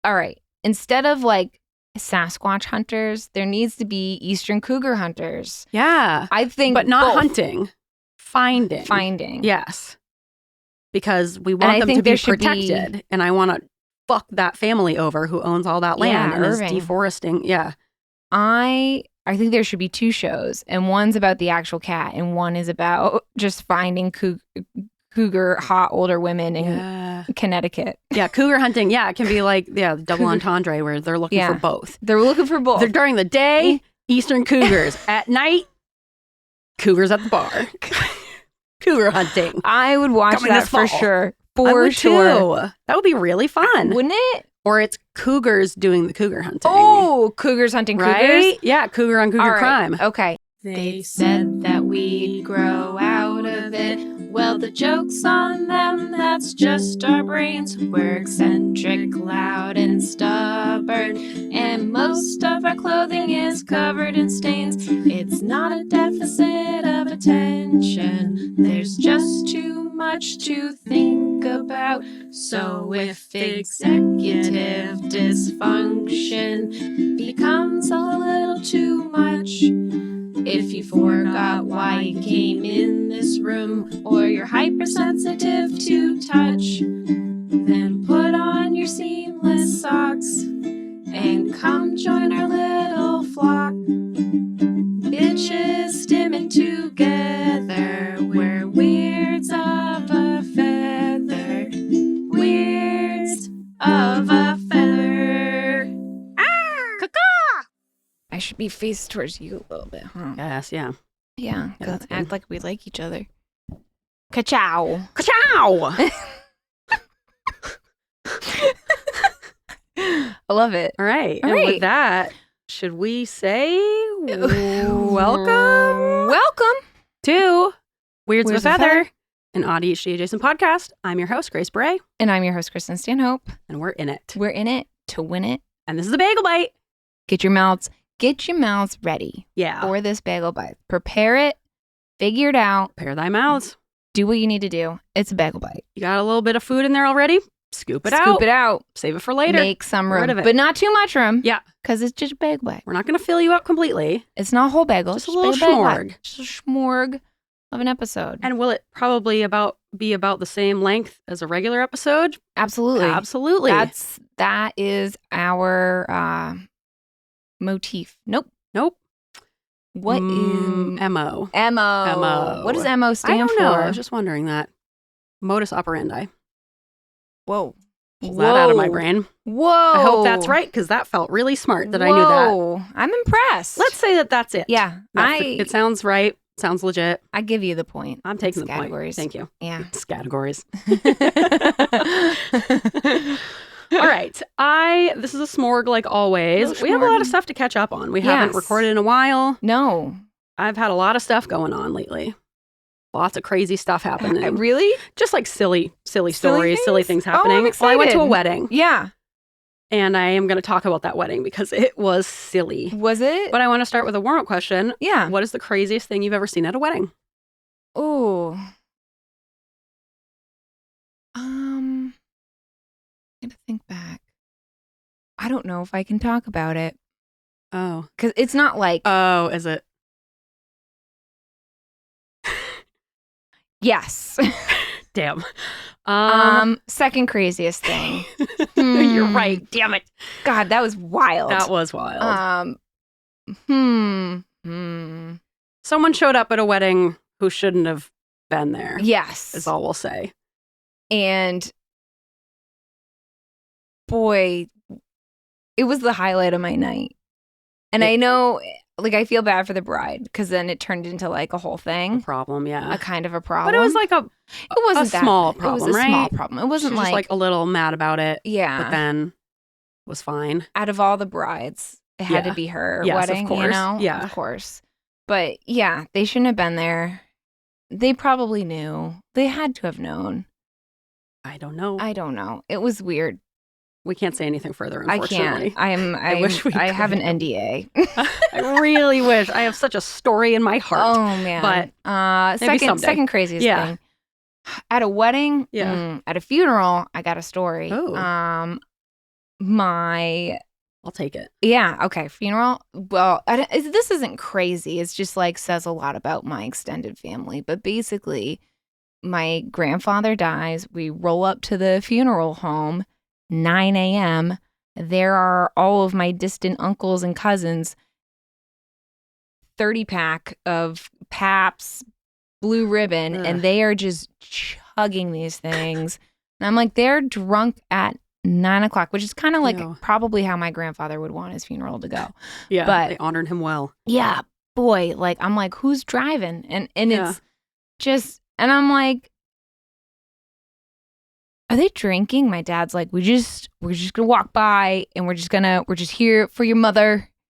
all right, instead of like Sasquatch hunters, there needs to be Eastern Cougar hunters. Yeah. I think But not both. hunting. Finding. Finding. Yes. Because we want them to be protected. And I want to fuck that family over who owns all that land and is deforesting. Yeah. I think there should be 2 shows, and one's about the actual cat, and one is about just finding cougar hot older women in Connecticut. Yeah, cougar hunting. Yeah, it can be like double entendre where they're looking for both. They're looking for both. They're during the day, Eastern Cougars. At night, Cougars at the bar. Cougar hunting. I would watch that for sure. I would too. That would be really fun. Wouldn't it? Or it's Cougars doing the cougar hunting. Oh, Cougars hunting Cougars? Right? Yeah, cougar on cougar crime. Okay. They said that we'd grow out of it. Well, the joke's on them, that's just our brains. We're eccentric, loud, and stubborn. And most of our clothing is covered in stains. It's not a deficit of attention. There's just too much to think about. So if executive dysfunction becomes a little too much, if you forgot why you came in this room, or you're hypersensitive to touch, then put on your seamless socks and come join our little flock. Bitches stimming together, we're weirds of a feather. Weirds of a feather. I should be faced towards you a little bit, huh? Yes, yeah. Yeah, act like we like each other. Ka-chow. Ka-chow! I love it. All right. And with that, should we say welcome to Weirds with Feather, an AuDHD-Adjacent podcast. I'm your host, Grace Bray. And I'm your host, Kristen Stanhope. And we're in it. We're in it to win it. And this is the Bagel Bite. Get your mouths ready for this Bagel Bite. Prepare it. Figure it out. Prepare thy mouths. Do what you need to do. It's a Bagel Bite. You got a little bit of food in there already? Scoop it out. Save it for later. Make some room. But not too much room. Yeah. Because it's just a Bagel Bite. We're not going to fill you up completely. It's not a whole bagel. Just a little shmorg. Just a shmorg of an episode. And will it probably be about the same length as a regular episode? Absolutely. That is our motif. Nope. What is MO? MO. What does MO stand for? I don't know. I was just wondering that. Modus operandi. Whoa. Pull that out of my brain. Whoa. I hope that's right, because that felt really smart that I knew that. I'm impressed. Let's say that's it. Yeah. It sounds right. Sounds legit. I give you the point. I'm taking the categories. Point. Thank you. Yeah. It's categories. All right. This is a smorg like always. We have a lot of stuff to catch up on. We haven't recorded in a while. No. I've had a lot of stuff going on lately. Lots of crazy stuff happening. Really? Just like silly stories, silly things happening. Oh, I'm excited. Well, I went to a wedding. Yeah. And I am going to talk about that wedding because it was silly. Was it? But I want to start with a warm-up question. Yeah. What is the craziest thing you've ever seen at a wedding? Oh. I got to think back. I don't know if I can talk about it. Oh. Because it's not like... Oh, is it? Yes. Damn. Second craziest thing. You're right. Damn it. God, that was wild. That was wild. Someone showed up at a wedding who shouldn't have been there. Yes. Is all we'll say. And boy, it was the highlight of my night. And I know, like, I feel bad for the bride because then it turned into like a whole thing. A problem, yeah. A kind of a problem. But it was like a small problem, It was a right? small problem. It wasn't She was like a little mad about it. Yeah. But then was fine. Out of all the brides, it had to be her wedding, of course. you know? Yeah. Of course. But yeah, they shouldn't have been there. They probably knew. They had to have known. I don't know. It was weird. We can't say anything further, unfortunately. I can't. I wish we I have an NDA. I really wish. I have such a story in my heart. Oh, man. But second craziest thing. At a wedding, at a funeral, I got a story. Oh. I'll take it. Yeah. Okay. Funeral. Well, this isn't crazy. It's just like says a lot about my extended family. But basically, my grandfather dies. We roll up to the funeral home, 9 a.m. There are all of my distant uncles and cousins, 30-pack of Pabst Blue Ribbon, and they are just chugging these things. And I'm like, they're drunk at 9 o'clock, which is kind of like probably how my grandfather would want his funeral to go. Yeah, but they honored him well. Yeah, boy, like I'm like, who's driving? And it's just, and I'm like, are they drinking? My dad's like, we're just gonna walk by, and we're just here for your mother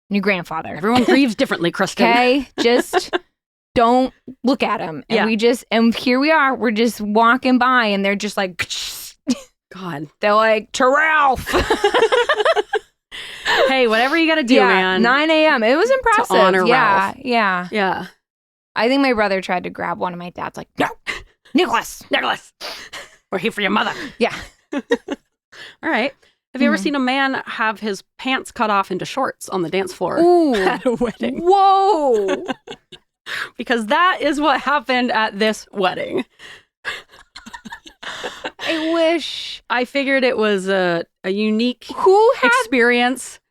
and your grandfather. Everyone grieves differently, Kristen. Okay, just don't look at them. And and here we are. We're just walking by, and they're just like, God, they're like, to Ralph. Hey, whatever you got to do, man. 9 a.m. It was impressive. To honor Ralph. Yeah. I think my brother tried to grab one of my dad's like, no, Nicholas. We're here for your mother. Yeah. All right. Have you ever seen a man have his pants cut off into shorts on the dance floor at a wedding? Whoa. Because that is what happened at this wedding. I wish. I figured it was a unique experience.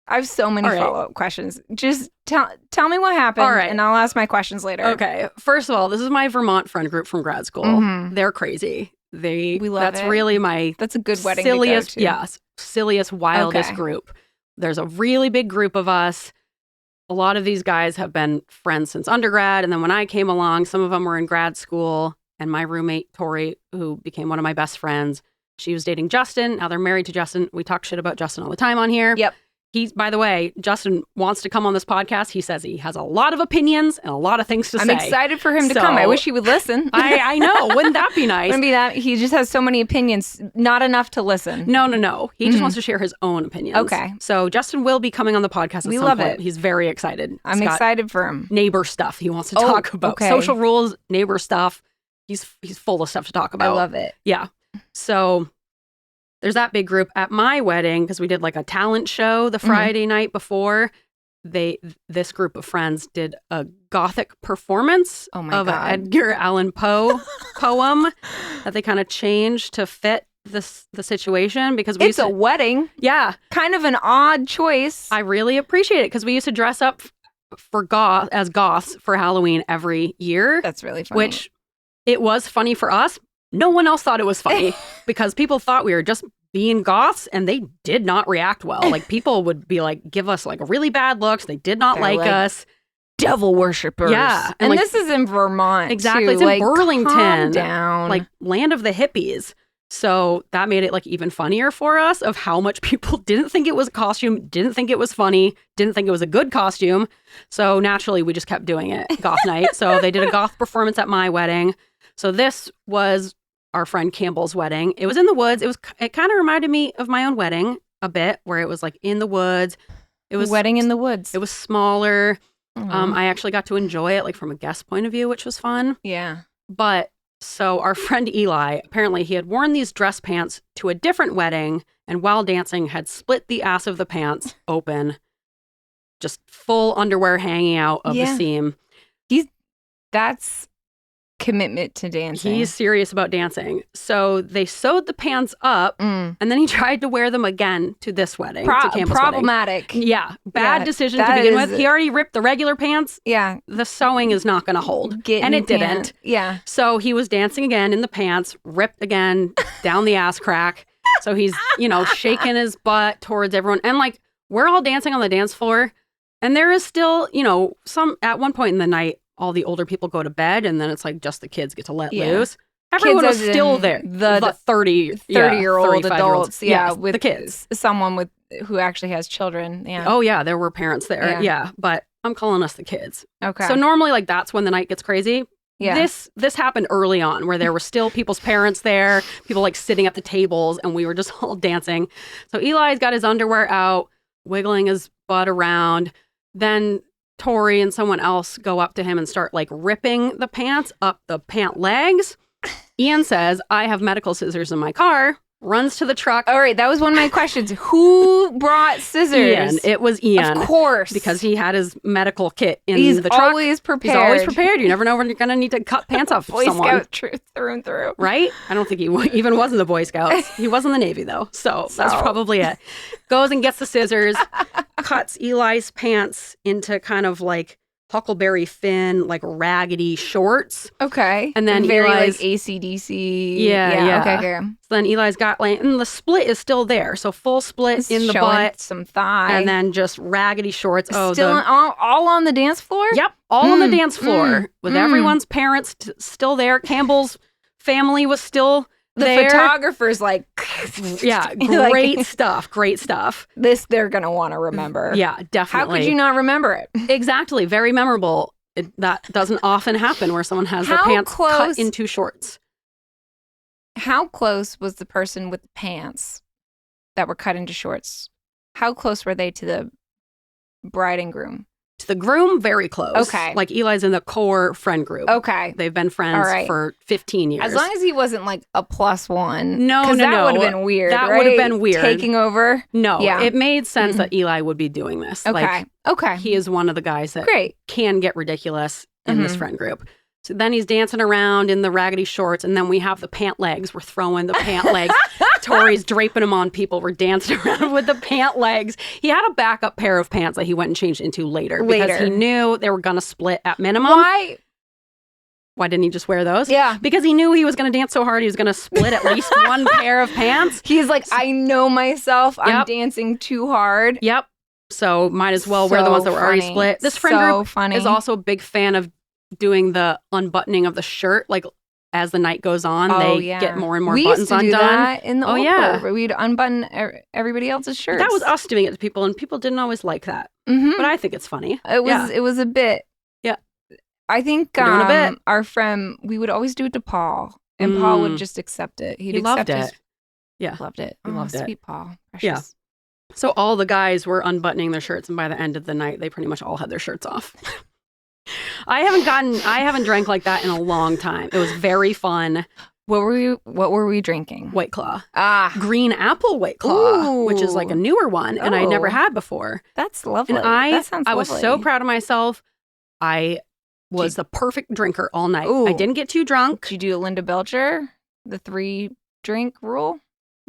I have so many follow-up questions. Just tell me what happened, and I'll ask my questions later. Okay. First of all, this is my Vermont friend group from grad school. Mm-hmm. They're crazy. We love that's it. Really my that's a good wedding silliest, to go to. Silliest, wildest group. There's a really big group of us. A lot of these guys have been friends since undergrad, and then when I came along, some of them were in grad school. And my roommate Tori, who became one of my best friends, she was dating Justin. Now they're married to Justin. We talk shit about Justin all the time on here. Yep. By the way, Justin wants to come on this podcast. He says he has a lot of opinions and a lot of things to say. I'm excited for him to come. I wish he would listen. I know. Wouldn't that be nice? Wouldn't be that. He just has so many opinions, not enough to listen. No. He just wants to share his own opinions. Okay. So Justin will be coming on the podcast at some point. We love it. He's very excited. I'm excited for him. Neighbor stuff he wants to talk about. Okay. Social rules, neighbor stuff. He's full of stuff to talk about. I love it. Yeah. So there's that big group at my wedding because we did like a talent show the Friday night before. This group of friends did a Gothic performance of an Edgar Allan Poe poem that they kind of changed to fit the situation because it's a wedding. Yeah. Kind of an odd choice. I really appreciate it because we used to dress up as goths for Halloween every year. That's really funny. Which it was funny for us. No one else thought it was funny because people thought we were just being goths and they did not react well. Like people would be like, give us like really bad looks. They did not like us. Devil worshippers. Yeah. And like, this is in Vermont. Exactly. Too. It's in Burlington. Calm down. Like land of the hippies. So that made it like even funnier for us of how much people didn't think it was a costume, didn't think it was funny, didn't think it was a good costume. So naturally we just kept doing it goth night. So they did a goth performance at my wedding. So this was our friend Campbell's wedding. It was in the woods. It kind of reminded me of my own wedding a bit, where it was like in the woods. It was wedding in the woods. It was smaller. I actually got to enjoy it like from a guest point of view, which was fun. Yeah. But so our friend Eli, apparently he had worn these dress pants to a different wedding, and while dancing had split the ass of the pants open, just full underwear hanging out of the seam. That's commitment to dancing. He's serious about dancing. So they sewed the pants up and then he tried to wear them again to this wedding. To Campbell's problematic. Wedding. Yeah. Bad decision to begin with. He already ripped the regular pants. Yeah. The sewing is not going to hold. And it didn't. Yeah. So he was dancing again in the pants, ripped again down the ass crack. So he's, shaking his butt towards everyone. And like, we're all dancing on the dance floor. And there is still, at one point in the night, all the older people go to bed, and then it's like just the kids get to let loose. Everyone was still there. The 30-year-old adults, with the kids. Someone who actually has children. Yeah. Oh yeah, there were parents there. Yeah, but I'm calling us the kids. Okay. So normally, like that's when the night gets crazy. Yeah. This happened early on, where there were still people's parents there, people like sitting at the tables, and we were just all dancing. So Eli's got his underwear out, wiggling his butt around. Then Tori and someone else go up to him and start like ripping the pants up the pant legs. Ian says, I have medical scissors in my car. runs to the truck. All right, that was one of my questions. Who brought scissors? Ian. It was Ian. Of course. Because he had his medical kit in He's the truck. always prepared. He's always prepared. You never know when you're going to need to cut pants off Boy someone. Scout truth through and through. Right? I don't think he even was in the Boy Scouts. He was in the Navy, though. So that's probably it. Goes and gets the scissors, cuts Eli's pants into kind of like Huckleberry Finn, like raggedy shorts. Okay. And then very Eli's, like AC/DC. Yeah. Okay. So then Eli's got like, and the split is still there. So full split It's in the showing butt. some thigh. And then just raggedy shorts. Still all on the dance floor? Yep. All on the dance floor with everyone's parents still there. Campbell's family was still the there. photographer's like, yeah, great stuff. Great stuff. This they're going to want to remember. Yeah, definitely. How could you not remember it? Exactly. Very memorable. That doesn't often happen where someone has their pants cut into shorts. How close was the person with the pants that were cut into shorts? How close were they to the bride and groom? To the groom, very close. Okay. Like Eli's in the core friend group. Okay. They've been friends for 15 years. As long as he wasn't like a +1. No. That would have been weird. That right? would have been weird. Taking over. No. Yeah. It made sense that Eli would be doing this. Okay. Like, he is one of the guys that can get ridiculous in this friend group. So then he's dancing around in the raggedy shorts, and then we have the pant legs. We're throwing the pant legs. Tori's draping them on people. We're dancing around with the pant legs. He had a backup pair of pants that he went and changed into later. Because he knew they were going to split at minimum. Why didn't he just wear those? Yeah. Because he knew he was going to dance so hard he was going to split at least one pair of pants. He's like, I know myself. I'm dancing too hard. Yep. So might as well wear the ones that were already split. This friend group is also a big fan of doing the unbuttoning of the shirt, like as the night goes on, they get more and more buttons undone. We used to do that in the old boat. We'd unbutton everybody else's shirts. That was us doing it to people, and people didn't always like that. But I think it's funny. It was a bit. Yeah. I think our friend, we would always do it to Paul, and Paul would just accept it. He loved it. Loved it. He loved it. Sweet Paul. Precious. Yeah. So all the guys were unbuttoning their shirts, and by the end of the night, they pretty much all had their shirts off. I haven't drank like that in a long time. It was very fun. What were we drinking? White Claw. Green apple White Claw, which is like a newer one, and I never had before. That's lovely. And that sounds I lovely. was so proud of myself. I was the perfect drinker all night. I didn't get too drunk. Did you do a Linda Belcher, the 3-drink rule?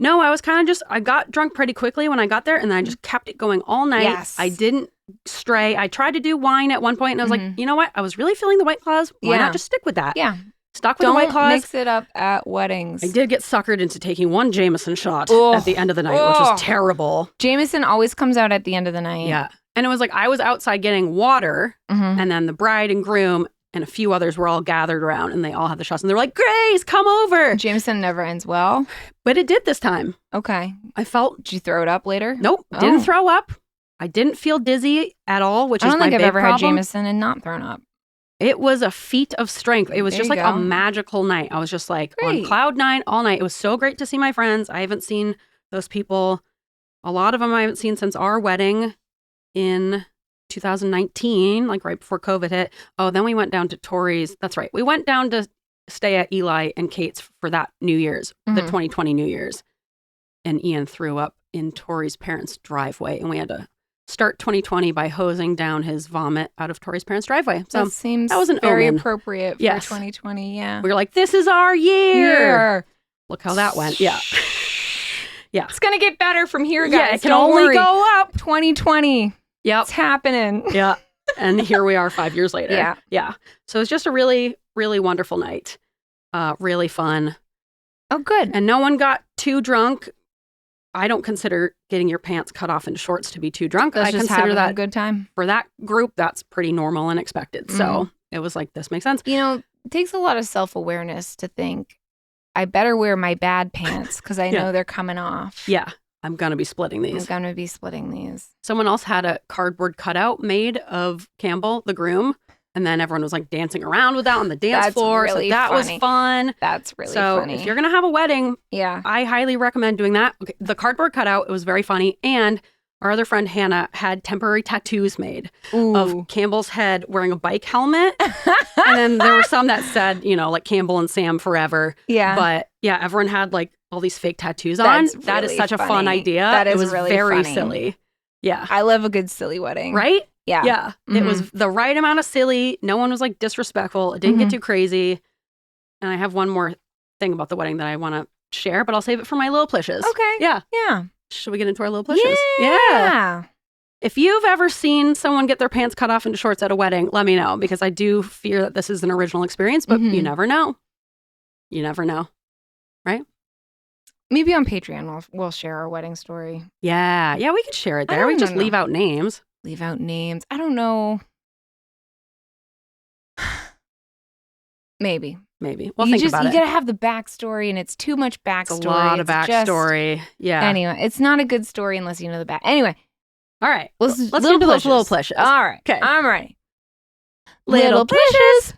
No, I was kind of I got drunk pretty quickly when I got there, and then I just kept it going all night. Yes. I didn't stray. I tried to do wine at one point, and I was like, you know what? I was really feeling the White Claws. Why not just stick with that? Yeah. Stuck with the White Claws. Don't mix it up at weddings. I did get suckered into taking one Jameson shot at the end of the night, which was terrible. Jameson always comes out at the end of the night. Yeah. And it was like I was outside getting water, and then the bride and groom and a few others were all gathered around, and they all had the shots, and they were like, Grace, come over. Jameson never ends well. But it did this time. Okay. I felt... Did you throw it up later? Nope. Didn't throw up. I didn't feel dizzy at all, which is my big problem. I don't think I've ever had Jameson and not thrown up. It was a feat of strength. It was just like a magical night. I was just like on cloud 9 all night. It was so great to see my friends. I haven't seen those people. A lot of them I haven't seen since our wedding in 2019, like right before COVID hit. Oh, then we went down to Tori's. That's right. We went down to stay at Eli and Kate's for that New Year's, the 2020 New Year's. And Ian threw up in Tori's parents' driveway, and we had to start 2020 by hosing down his vomit out of Tori's parents' driveway. So that was very appropriate for 2020. Yeah. We were like, this is our year. Look how that went. Yeah. Yeah. It's going to get better from here, guys. Yeah, it can only go up. 2020. Yep. It's happening. Yeah. And here we are 5 years later. Yeah. Yeah. So it's just a really, really wonderful night. Really fun. Oh, good. And no one got too drunk. I don't consider getting your pants cut off into shorts to be too drunk. That's I just consider that a good time. For that group, that's pretty normal and expected. So it was like, this makes sense. You know, it takes a lot of self-awareness to think, I better wear my bad pants because I know they're coming off. Yeah. I'm going to be splitting these. Someone else had a cardboard cutout made of Campbell, the groom. And then everyone was like dancing around with that on the dance floor. Really so that was fun. That's really funny. So if you're going to have a wedding, I highly recommend doing that. Okay, the cardboard cutout, it was very funny. And our other friend, Hannah, had temporary tattoos made of Campbell's head wearing a bike helmet. And then there were some that said, you know, like Campbell and Sam forever. Yeah. But yeah, everyone had like all these fake tattoos on. That's That is really such a fun funny. idea. That is it was really very funny. silly. Yeah. I love a good silly wedding. Right? Yeah. Yeah. It was the right amount of silly. No one was like disrespectful. It didn't get too crazy. And I have one more thing about the wedding that I want to share, but I'll save it for my little plishes. Okay. Yeah. Yeah. Should we get into our little plishes? Yeah. If you've ever seen someone get their pants cut off into shorts at a wedding, let me know, because I do fear that this is an original experience, but you never know. You never know. Right? Maybe on Patreon we'll share our wedding story. Yeah. Yeah, we could share it there. We just leave out names. Leave out names. I don't know. Maybe. We'll think about it. You gotta have the backstory, and it's too much backstory. It's a lot of backstory. Yeah. Anyway, it's not a good story unless you know the back. Anyway. All right. Let's get into those little plishes. All right. Okay. I'm ready. Little plishes.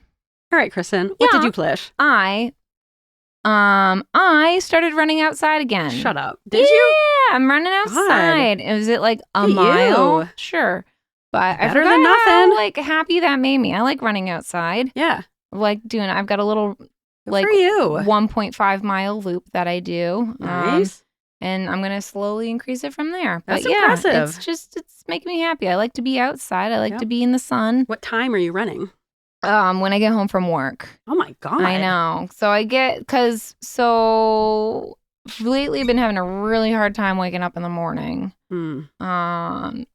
All right, Kristen. What did you plish? I started running outside again. Shut up. Did you? Yeah, I'm running outside. God. Was it like a Look at mile? you. Sure. But I Better forgot than how nothing. happy that made me. I like running outside. Yeah. I've got a little Good for you. 1.5 mile loop that I do. Nice. And I'm going to slowly increase it from there. But That's impressive. It's making me happy. I like to be outside. I like to be in the sun. What time are you running? When I get home from work. Oh my God. I know. So lately I've been having a really hard time waking up in the morning. And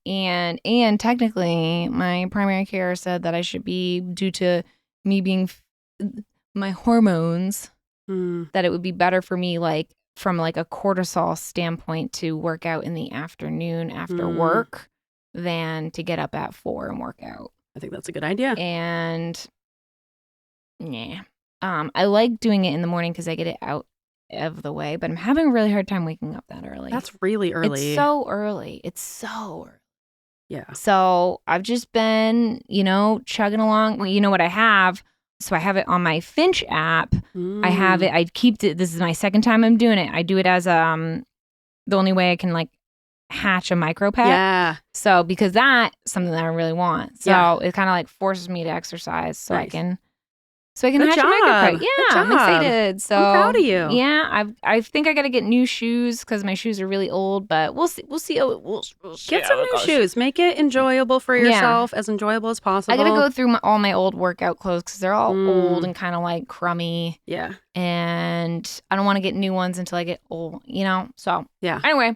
technically my primary care said that I should be, due to me being my hormones, that it would be better for me, like from like a cortisol standpoint, to work out in the afternoon after work than to get up at 4 and work out. I think that's a good idea. And I like doing it in the morning because I get it out of the way, but I'm having a really hard time waking up that early. That's really early. It's so early. Yeah. So I've just been, chugging along. Well, you know what I have? So I have it on my Finch app. I have it. I keep it. This is my second time I'm doing it. I do it as the only way I can like hatch a micro pet. Yeah. So because that's something that I really want. So it kind of like forces me to exercise so I can hatch a micro pet. Yeah, I'm excited. So I'm proud of you. Yeah, I think I got to get new shoes because my shoes are really old, but we'll see. We'll see Get some new shoes. Make it enjoyable for yourself, as enjoyable as possible. I got to go through all my old workout clothes because they're all old and kind of like crummy. Yeah. And I don't want to get new ones until I get old, So yeah. Anyway,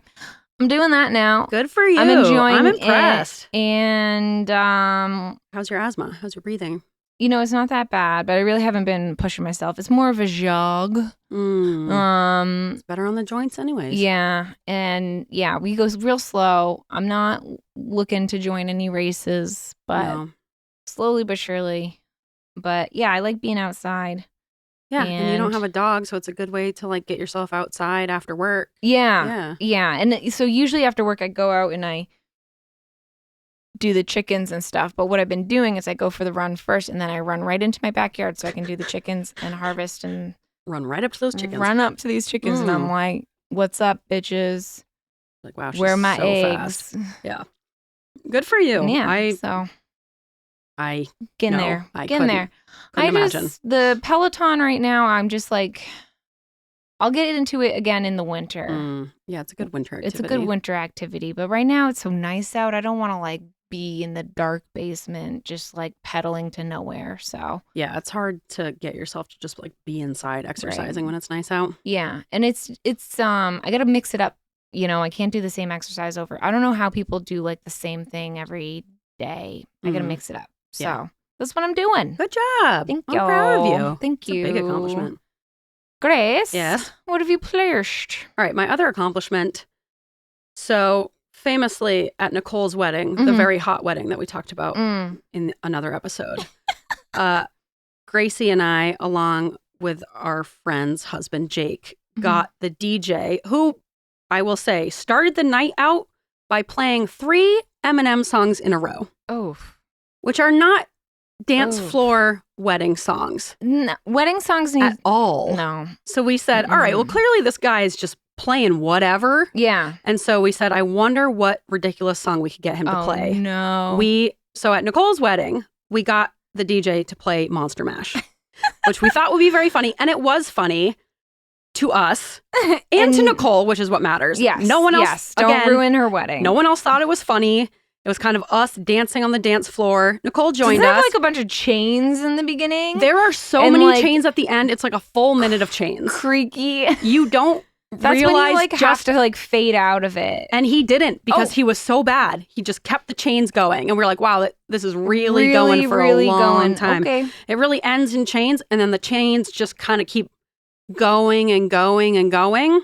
I'm doing that now. Good for you. I'm enjoying I'm impressed. it. And how's your asthma? How's your breathing? It's not that bad, but I really haven't been pushing myself. It's more of a jog. It's better on the joints anyways. Yeah. And we go real slow. I'm not looking to join any races, but slowly but surely. But yeah, I like being outside. Yeah, and you don't have a dog, so it's a good way to like get yourself outside after work. Yeah. And so usually after work I go out and I do the chickens and stuff. But what I've been doing is I go for the run first, and then I run right into my backyard so I can do the chickens and harvest and run right up to those chickens. Run up to these chickens, and I'm like, "What's up, bitches? Like, wow, where are my so eggs?" Fast. Yeah, good for you. Yeah, I get in no, there. I get in there. Couldn't imagine. The Peloton right now. I'm just like, I'll get into it again in the winter. Yeah, it's a good winter activity. It's a good winter activity, but right now it's so nice out. I don't want to like be in the dark basement just like pedaling to nowhere. So yeah, it's hard to get yourself to just like be inside exercising when it's nice out. Yeah, and it's I got to mix it up. I can't do the same exercise over. I don't know how people do like the same thing every day. I got to mix it up. So that's what I'm doing. Good job. Thank I'm you. proud of you. Thank you. It's a big accomplishment. Grace. Yes. What have you plished? All right, my other accomplishment. So famously at Nicole's wedding, the very hot wedding that we talked about in another episode, Gracie and I, along with our friend's husband, Jake, got the DJ, who I will say started the night out by playing 3 Eminem songs in a row. Oh. Which are not dance floor wedding songs. No, wedding songs need... At all. No. So we said, all right, well, clearly this guy is just playing whatever. Yeah. And so we said, I wonder what ridiculous song we could get him to play. No. So at Nicole's wedding, we got the DJ to play Monster Mash, which we thought would be very funny. And it was funny. to us and to Nicole, which is what matters. Yes. No one else. Yes. Don't ruin her wedding. No one else thought it was funny. It was kind of us dancing on the dance floor. Nicole joined Does it have us. like a bunch of chains in the beginning? There are so And, many like, chains at the end. It's like a full minute of chains. Creaky. You don't That's realize when you like have to like fade out of it. And he didn't because he was so bad. He just kept the chains going. And we're like, wow, this is really going for a long time. Okay. It really ends in chains. And then the chains just kind of keep going and going and going.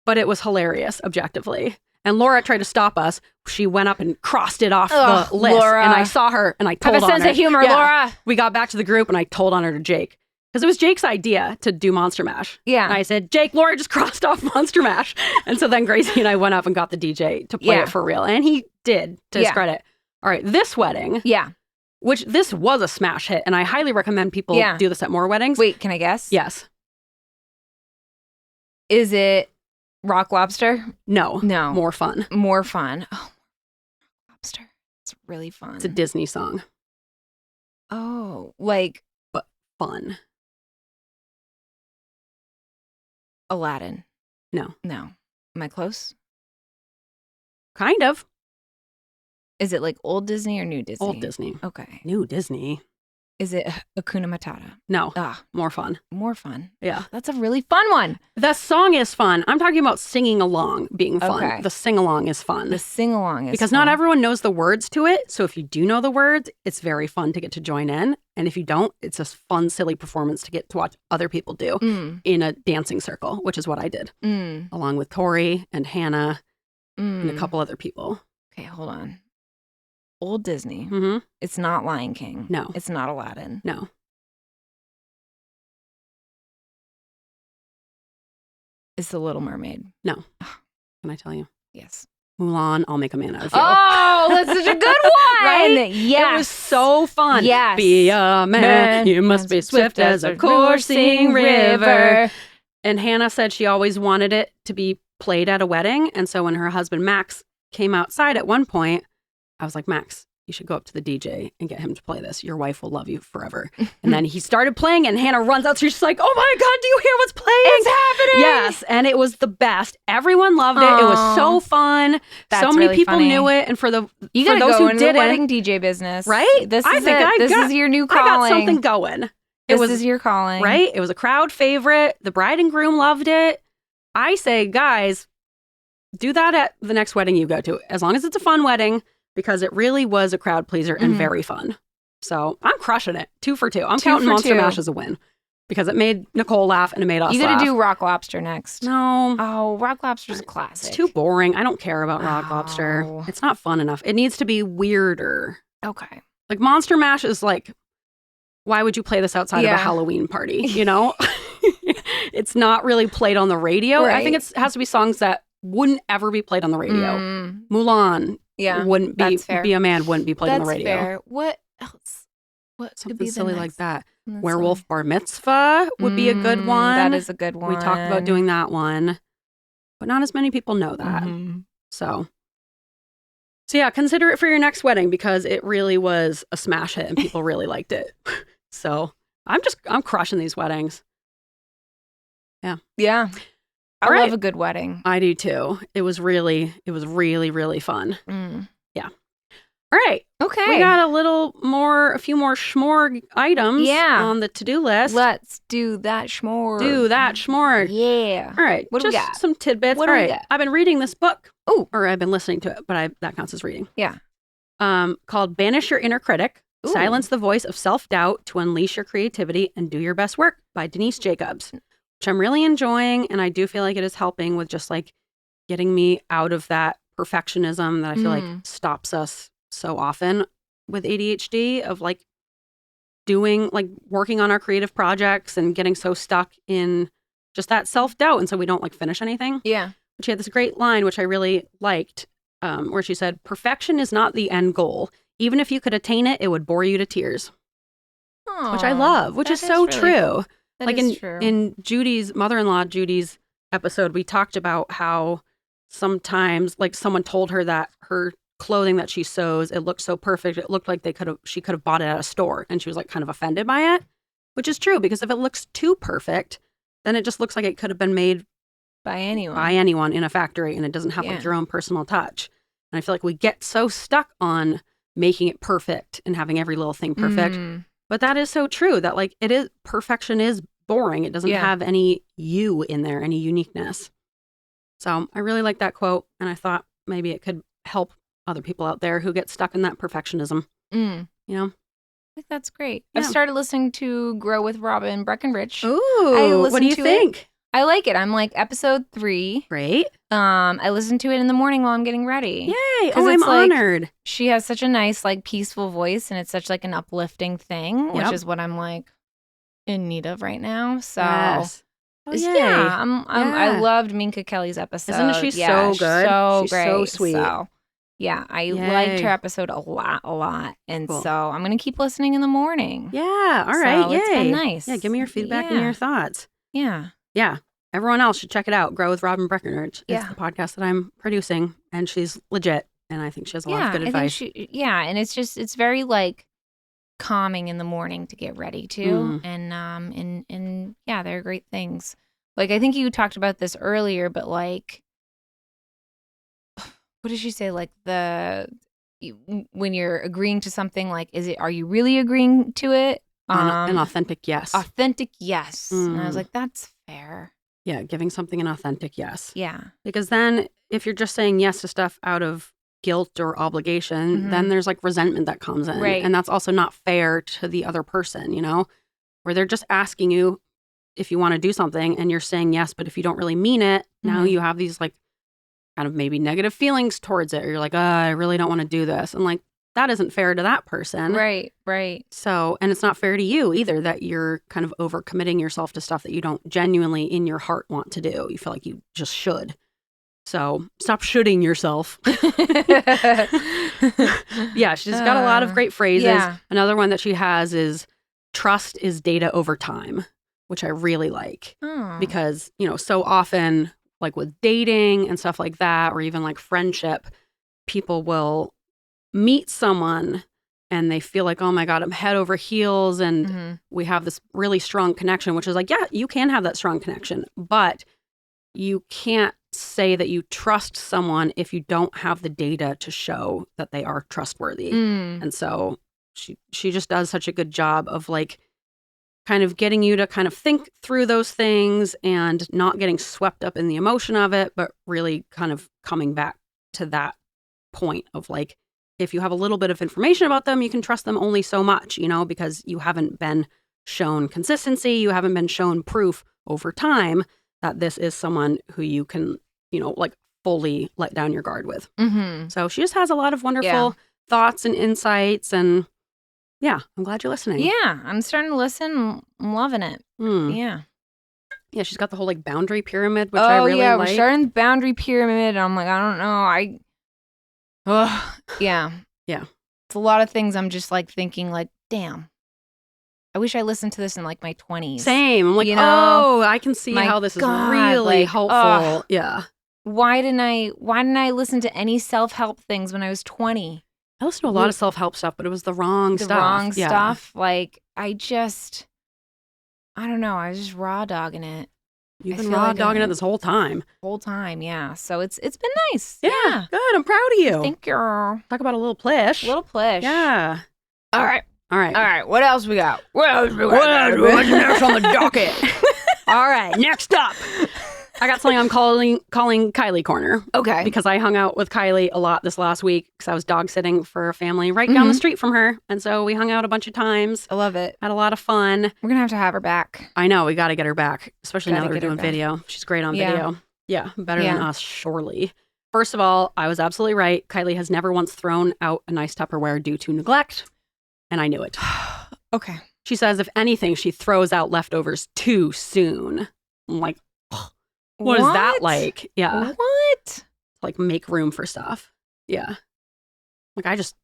But it was hilarious, objectively. And Laura tried to stop us. She went up and crossed it off the list. Laura. And I saw her and I told on her. Have a sense of humor, Yeah. Laura. We got back to the group and I told on her to Jake. Because it was Jake's idea to do Monster Mash. Yeah. And I said, Jake, Laura just crossed off Monster Mash. And so then Gracie and I went up and got the DJ to play it for real. And he did, to his credit. All right, this wedding. Yeah. Which this was a smash hit. And I highly recommend people do this at more weddings. Wait, can I guess? Yes. Is it Rock Lobster? No. No. More fun. More fun. Oh, Rock Lobster. It's really fun. It's a Disney song. Oh, like. But fun. Aladdin. No. No. Am I close? Kind of. Is it like old Disney or new Disney? Old Disney. Okay. New Disney. Is it Hakuna Matata? No. Ah, More fun. more fun. Yeah. That's a really fun one. The song is fun. I'm talking about singing along being fun. Okay. The sing along is fun. The sing along is because fun. not everyone knows the words to it. So if you do know the words, it's very fun to get to join in. And if you don't, it's a fun, silly performance to get to watch other people do in a dancing circle, which is what I did, along with Tori and Hannah and a couple other people. Okay, hold on. Old Disney. Mm-hmm. It's not Lion King. No. It's not Aladdin. No. It's The Little Mermaid. No. Can I tell you? Yes. Mulan, I'll make a man out of you. Oh, that's such a good one. Right? Yes. It was so fun. Yes. Be a man, you must be swift as a coursing river. And Hannah said she always wanted it to be played at a wedding. And so when her husband Max came outside at one point, I was like, Max, you should go up to the DJ and get him to play this. Your wife will love you forever. And then he started playing and Hannah runs out. So she's like, oh my God, do you hear what's playing? It's happening. Yes. And it was the best. Everyone loved it. It was so fun. That's so many really people funny. knew it. And for You for gotta those go who into didn't, the wedding DJ business. right? This I is think it. This is your new calling. I got something going. This is your calling. Right? It was a crowd favorite. The bride and groom loved it. I say, guys, do that at the next wedding you go to, as long as it's a fun wedding, because it really was a crowd pleaser and very fun. So I'm crushing it. 2 for 2. I'm counting Monster Mash as a win because it made Nicole laugh and it made us You laugh. gotta do Rock Lobster next. No. Oh, Rock Lobster's a classic. It's too boring. I don't care about Rock Lobster. Oh. It's not fun enough. It needs to be weirder. Okay. Like Monster Mash is like, why would you play this outside of a Yeah. Halloween party? You know? It's not really played on the radio. I think Right. it has to be songs that wouldn't ever be played on the radio. Mulan wouldn't be, that's fair. Be a Man wouldn't be played on the radio. Fair. What else? What could Something be the silly next like that. on this Werewolf Bar Mitzvah would be a good one. That is a good one. We talked about doing that one, but not as many people know that. So yeah, consider it for your next wedding because it really was a smash hit and people really liked it. So I'm crushing these weddings. Yeah. I All right. love a good wedding. I do too. It was really, really fun. Yeah. All right. Okay. We got a few more shmorg items on the to-do list. Let's do that shmorg. Do that shmorg. Yeah. All right. What do we just got? some tidbits. What All do we right. got? I've been reading this book. Oh. Or I've been listening to it, but that counts as reading. Yeah. Called Banish Your Inner Critic. Ooh. Silence the Voice of Self-Doubt to Unleash Your Creativity and Do Your Best Work by Denise Jacobs, which I'm really enjoying. And I do feel like it is helping with just like getting me out of that perfectionism that I feel like stops us so often with ADHD of like working on our creative projects and getting so stuck in just that self-doubt. And so we don't like finish anything. Yeah. She had this great line, which I really liked, where she said, perfection is not the end goal. Even if you could attain it, it would bore you to tears. Aww, Which I love, which is so really- true. That Like is true. in Judy's mother-in-law, Judy's episode, we talked about how sometimes like someone told her that her clothing that she sews, it looked so perfect. It looked like she could have bought it at a store. And she was like kind of offended by it, which is true because if it looks too perfect, then it just looks like it could have been made by anyone. by anyone in a factory, and it doesn't have Yeah. like your own personal touch. And I feel like we get so stuck on making it perfect and having every little thing perfect. But that is so true that like perfection is boring. It doesn't have any you in there, any uniqueness. So I really like that quote, and I thought maybe it could help other people out there who get stuck in that perfectionism. You know? I think that's great. Yeah. I've started listening to Grow with Robin Breckenridge. Ooh, what do you think? I like it. I'm like episode 3. Great. I listen to it in the morning while I'm getting ready. Yay. 'Cause Oh, I'm it's like- honored. She has such a nice, like, peaceful voice, and it's such like an uplifting thing, which Yep. is what I'm like in need of right now. So Yes. Oh, yay. yeah, I Yeah. loved Minka Kelly's episode. Isn't she Yeah, so she's good? So She's great. so sweet. So, yeah, I Yay. liked her episode a lot. And Cool. so I'm going to keep listening in the morning. Yeah. All right. So Yay. it's been nice. Yeah. Give me your feedback and Yeah. your thoughts. Yeah. Yeah. Everyone else should check it out. Grow with Robin Breckenridge. It's Yeah. the podcast that I'm producing, and she's legit. And I think she has a lot of good advice. And it's very like calming in the morning to get ready too. And yeah, they're great things. Like, I think you talked about this earlier, but like, what did she say? Like when you're agreeing to something, like, are you really agreeing to it? An authentic yes. Authentic yes. And I was like, that's fair. Yeah, giving something an authentic yes. Yeah. Because then if you're just saying yes to stuff out of guilt or obligation, then there's like resentment that comes in. Right. And that's also not fair to the other person, you know, where they're just asking you if you want to do something and you're saying yes, but if you don't really mean it, now you have these like kind of maybe negative feelings towards it. Or you're like, I really don't want to do this. And like, that isn't fair to that person. Right. So, and it's not fair to you either that you're kind of overcommitting yourself to stuff that you don't genuinely in your heart want to do. You feel like you just should. So stop shoulding yourself. Yeah, she's got a lot of great phrases. Yeah. Another one that she has is trust is data over time, which I really like because, you know, so often like with dating and stuff like that, or even like friendship, people will meet someone and they feel like, oh my God, I'm head over heels. And we have this really strong connection, which is like, yeah, you can have that strong connection, but you can't say that you trust someone if you don't have the data to show that they are trustworthy. And so she just does such a good job of like kind of getting you to kind of think through those things and not getting swept up in the emotion of it, but really kind of coming back to that point of like, if you have a little bit of information about them, you can trust them only so much, you know, because you haven't been shown consistency, you haven't been shown proof over time that this is someone who you can, you know, like fully let down your guard with. So she just has a lot of wonderful thoughts and insights, and yeah, I'm glad you're listening. Yeah, I'm starting to listen. I'm loving it. Yeah. Yeah, she's got the whole like boundary pyramid, which I really like. We're starting the boundary pyramid. I'm like, I don't know. Yeah. It's a lot of things I'm just like thinking like, damn, I wish I listened to this in like my 20s. Same. I'm like, You know? I can see My how this God, is really like, helpful. Yeah. Why didn't I listen to any self-help things when I was 20? I listened to a lot of self-help stuff, but it was the wrong stuff. Wrong stuff. Like, I don't know. I was just raw dogging it. You've I been feel raw like dogging it this whole time. whole time. Yeah. So it's been nice. Yeah. Good. I'm proud of you. Thank you. Talk about a little plish. Little plish. Yeah. All right. All right. What else we got? What's next on the docket? All right. Next up. I got something I'm calling Kylie Corner. Okay. Because I hung out with Kylie a lot this last week because I was dog sitting for a family right down the street from her. And so we hung out a bunch of times. I love it. Had a lot of fun. We're going to have her back. I know. We got to get her back, especially now Gotta that we're get her doing back. video. She's great on Yeah. video. Yeah. Better than Yeah. us, surely. First of all, I was absolutely right. Kylie has never once thrown out a nice Tupperware due to neglect. And I knew it. Okay. She says, if anything, she throws out leftovers too soon. I'm like, what is that like? Yeah. What? Like make room for stuff. Yeah. Like I just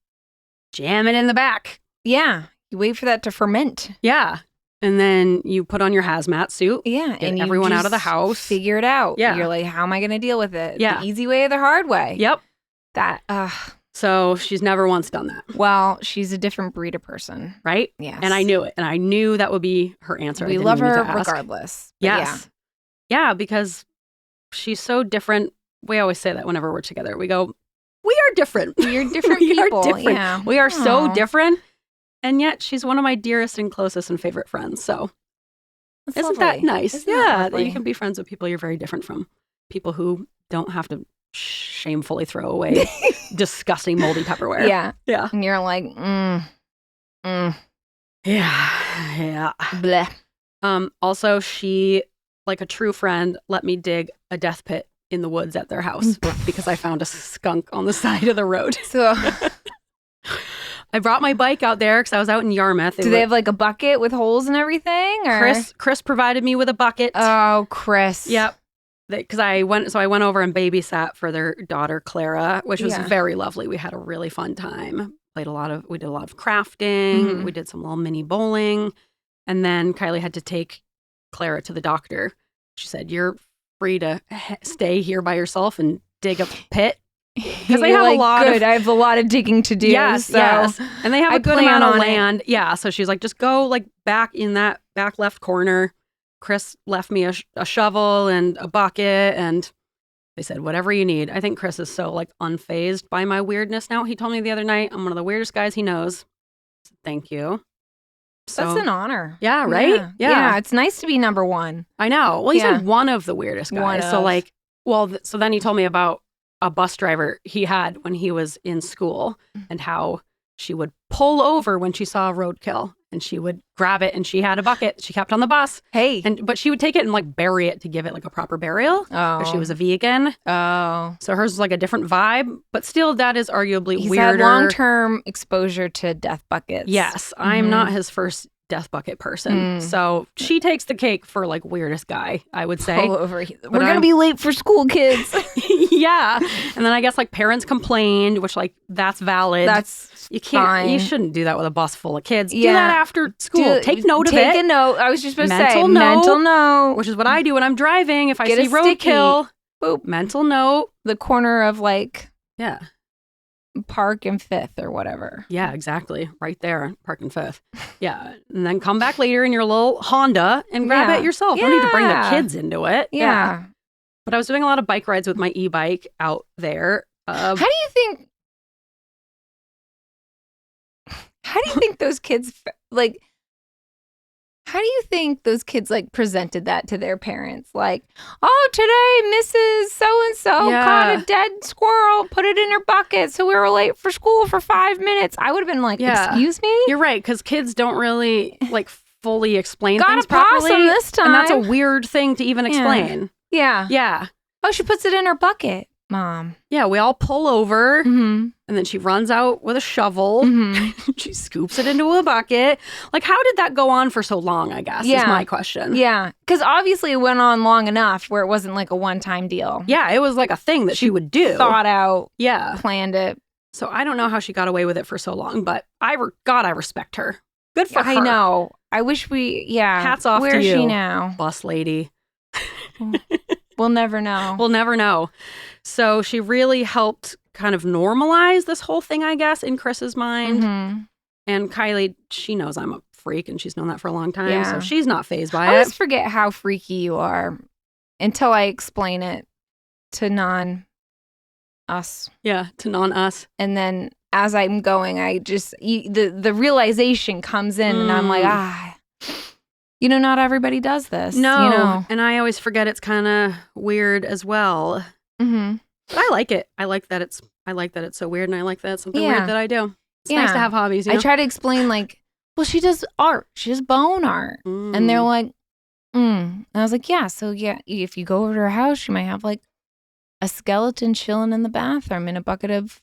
jam it in the back. Yeah. You wait for that to ferment. Yeah. And then you put on your hazmat suit. Yeah. Get and you everyone out of the just house. Figure it out. Yeah. You're like, how am I going to deal with it? Yeah. The easy way or the hard way? Yep. That, So she's never once done that. Well, she's a different breed of person. Right? Yes. And I knew it. And I knew that would be her answer. We love her regardless. Yes. Yeah, because she's so different. We always say that whenever we're together. We go, we are different. We're different we people. are different. Yeah. We are so Aw. different. And yet she's one of my dearest and closest and favorite friends. So That's isn't lovely. that nice? Isn't that Yeah, that lovely? you can be friends with people you're very different from. People who don't have to shamefully throw away disgusting moldy Tupperware. Yeah. Yeah. And you're like, Yeah. Yeah. bleh. Also, she, like a true friend, let me dig a death pit in the woods at their house because I found a skunk on the side of the road. So I brought my bike out there because I was out in Yarmouth. do they have like a bucket with holes and everything? Or? Chris provided me with a bucket. Oh, Chris. Yep. Because I went over and babysat for their daughter Clara, which was Yeah. very lovely. We had a really fun time. We did a lot of crafting. Mhm. We did some little mini bowling, and then Kylie had to take Clara to the doctor. She said, "You're free to stay here by yourself and dig a pit." Because they have a lot of- I have a lot of digging to do. Yes, so yes. And they have I a good plan amount of on it. land. Yeah. So she's like, just go like back in that back left corner. Chris left me a shovel and a bucket, and they said, whatever you need. I think Chris is so like unfazed by my weirdness now. He told me the other night, I'm one of the weirdest guys he knows. I said, thank you. So, That's an honor. yeah, right? Yeah. It's nice to be number one. I know. Well, he Yeah. said one of the weirdest guys. One So of. like, well, so then he told me about a bus driver he had when he was in school and how she would pull over when she saw a roadkill and she would grab it and she had a bucket she kept on the bus. Hey. But she would take it and like bury it to give it like a proper burial. Oh. Because she was a vegan. Oh. So hers was like a different vibe, but still that is arguably He's weirder. had long-term exposure to death buckets. Yes, I'm Mhm. not his first death bucket person. Mm. So she takes the cake for like weirdest guy, I would say. Pull over. We're going to I'm- be late for school, kids. Yeah. And then I guess like parents complained, which like that's valid. That's you can't fine. you shouldn't do that with a bus full of kids. Do Yeah. that after school. Take note of Take it. a note. I was just supposed to say Mental note. mental note. Which is what I do when I'm driving. If I Get a see sticky. roadkill, Boop. mental note. The corner of like Yeah. Park and Fifth or whatever. Yeah, exactly. Right there, Park and Fifth. Yeah. And then come back later in your little Honda and grab Yeah. it yourself. Don't need to bring the Yeah. kids into it. Yeah. But I was doing a lot of bike rides with my e-bike out there. How do you think? How do you think those kids like? How do you think those kids like presented that to their parents? Like, oh, today Mrs. So and so Yeah. caught a dead squirrel, put it in her bucket, so we were late for school for 5 minutes. I would have been like, Yeah. excuse me, You're right, because kids don't really like fully explain got things a possum properly. this time. And that's a weird thing to even Yeah. explain. yeah. Yeah. Oh, she puts it in her bucket, Mom. Yeah, we all pull over Mm-hmm. and then she runs out with a shovel. Mm-hmm. She scoops it into a bucket. Like, how did that go on for so long, I guess, is Yeah. my question. Yeah, because obviously it went on long enough where it wasn't like a one-time deal. Yeah, it was like a thing that she would do. Thought out, Yeah. planned it. So I don't know how she got away with it for so long, but God, I respect her. Good for her. I know. I wish yeah. Hats off Where to is you. she now? Bus lady. We'll never know. We'll never know. So she really helped kind of normalize this whole thing, I guess, in Chris's mind. Mhm. And Kylie, she knows I'm a freak and she's known that for a long time. Yeah. So she's not fazed by I always it. forget how freaky you are until I explain it to non-us. Yeah, to non-us. And then as I'm going, I just, the realization comes in and I'm like, not everybody does this. No. You know? And I always forget it's kind of weird as well. Mm-hmm. But I like it. I like that it's so weird, and I like that it's something Yeah. weird that I do. It's nice Yeah. to have hobbies, you know? I try to explain like, well, she does art. She does bone art. And they're like, And I was like, yeah. So yeah, if you go over to her house, you might have like a skeleton chilling in the bathroom in a bucket of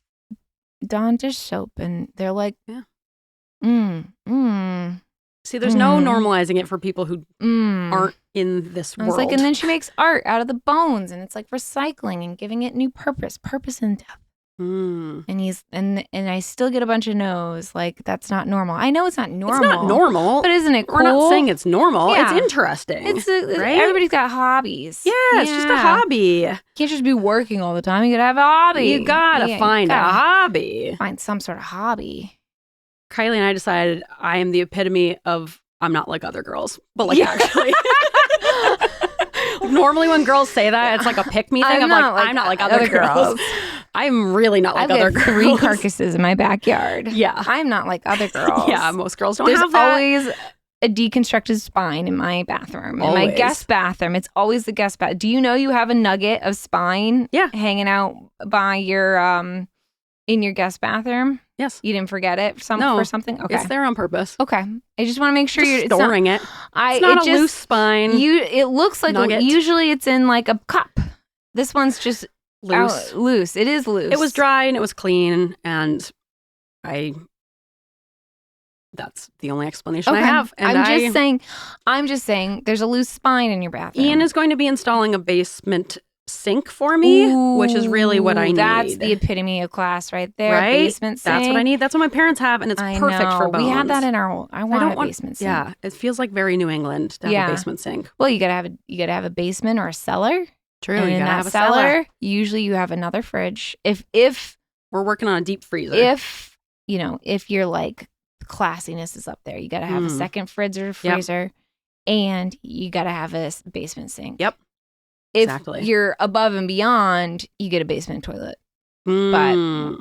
Dawn dish soap. And they're like, Yeah. See, there's no normalizing it for people who aren't in this I world. was like, and then she makes art out of the bones and it's like recycling and giving it new purpose in death. And I still get a bunch of no's. Like, that's not normal. I know it's not normal. It's not normal. But isn't it cool? We're not saying it's normal. Yeah. It's interesting. Right? Everybody's got hobbies. Yeah, it's just a hobby. You can't just be working all the time. You gotta have a hobby. You gotta find a hobby. Find some sort of hobby. Kylie and I decided I am the epitome of I'm not like other girls. But like actually. Normally when girls say that, it's like a pick-me thing. I'm not like other girls. I'm really not like other girls. 3 carcasses in my backyard. Yeah. I'm not like other girls. Yeah, most girls don't have that. There's always a deconstructed spine in my bathroom. Always. In my guest bathroom. It's always the guest bath. Do you know you have a nugget of spine hanging out by your in your guest bathroom? Yes. You didn't forget it for something? Okay. It's there on purpose. Okay. I just want to make sure you're storing it. It's not a loose spine. It looks like usually it's in like a cup. This one's just loose. Loose. It is loose. It was dry and it was clean, and that's the only explanation I have. And I'm just saying there's a loose spine in your bathroom. Ian is going to be installing a basement sink for me, which is really what I need. That's the epitome of class right there. Right? Basement sink. That's what I need. That's what my parents have, and it's perfect for bones. We had that in I want a basement sink. Yeah, it feels like very New England to have a basement sink. Well, you gotta have a basement or a cellar. True. And you in gotta that have a cellar, usually you have another fridge. If we're working on a deep freezer. If you're like classiness is up there, you gotta have a second freezer, and you gotta have a basement sink. Yep. If you're above and beyond, you get a basement toilet. But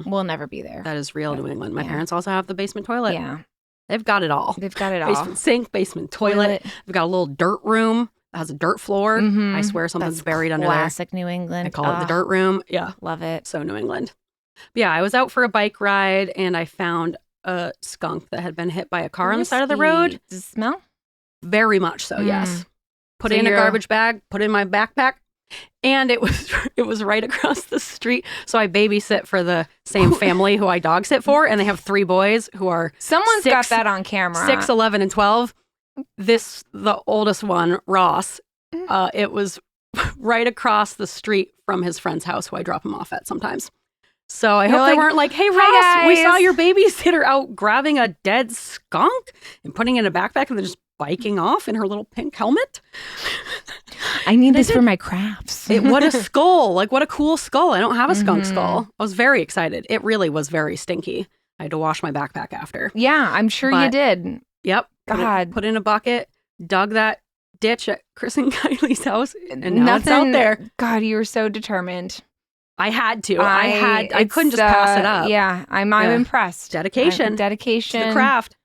we'll never be there. That is real New England. My parents also have the basement toilet. Yeah. They've got it all. Basement sink, basement toilet. They've got a little dirt room that has a dirt floor. I swear something's buried under there. Classic New England. I call it the dirt room. Yeah. Love it. So New England. But yeah, I was out for a bike ride and I found a skunk that had been hit by a car on the side of the road. Does it smell? Very much so, yes. Put it in a garbage bag, put it in my backpack, and it was right across the street. So I babysit for the same family who I dog sit for, and they have 3 boys who are Someone's got that on camera. 6, 11, and 12. The oldest one, Ross, it was right across the street from his friend's house who I drop him off at sometimes. So I hope they weren't like, hey, Ross, we saw your babysitter out grabbing a dead skunk and putting it in a backpack and then just biking off in her little pink helmet. I need this for my crafts. What a skull. Like, what a cool skull. I don't have a skunk skull. I was very excited. It really was very stinky. I had to wash my backpack after. Yeah, I'm sure you did. Yep. God. Put in a bucket, dug that ditch at Chris and Kylie's house, and now it's out there. God, you were so determined. I had to. I couldn't just pass it up. Yeah, I'm impressed. Dedication. Dedication. To the craft.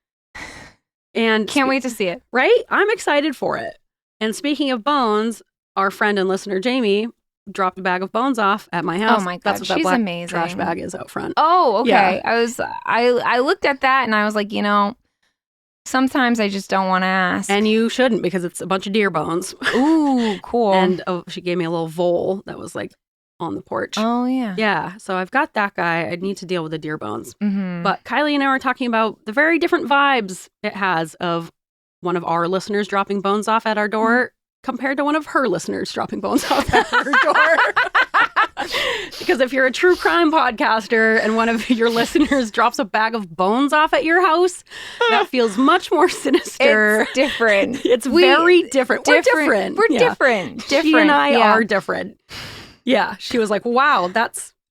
And can't wait to see it. Right? I'm excited for it. And speaking of bones, our friend and listener Jamie dropped a bag of bones off at my house. Oh my God, that's what that she's black amazing. Trash bag is out front. Oh, okay. Yeah. I looked at that and I was like, sometimes I just don't want to ask. And you shouldn't, because it's a bunch of deer bones. Ooh, cool. And she gave me a little vole that was like on the porch. Oh, yeah. Yeah. So I've got that guy. I need to deal with the deer bones. Mm-hmm. But Kylie and I were talking about the very different vibes it has of one of our listeners dropping bones off at our door compared to one of her listeners dropping bones off at her door. Because if you're a true crime podcaster and one of your listeners drops a bag of bones off at your house, that feels much more sinister. It's different. It's very different. We're different. We're different. She and I are different. Yeah. She was like, wow,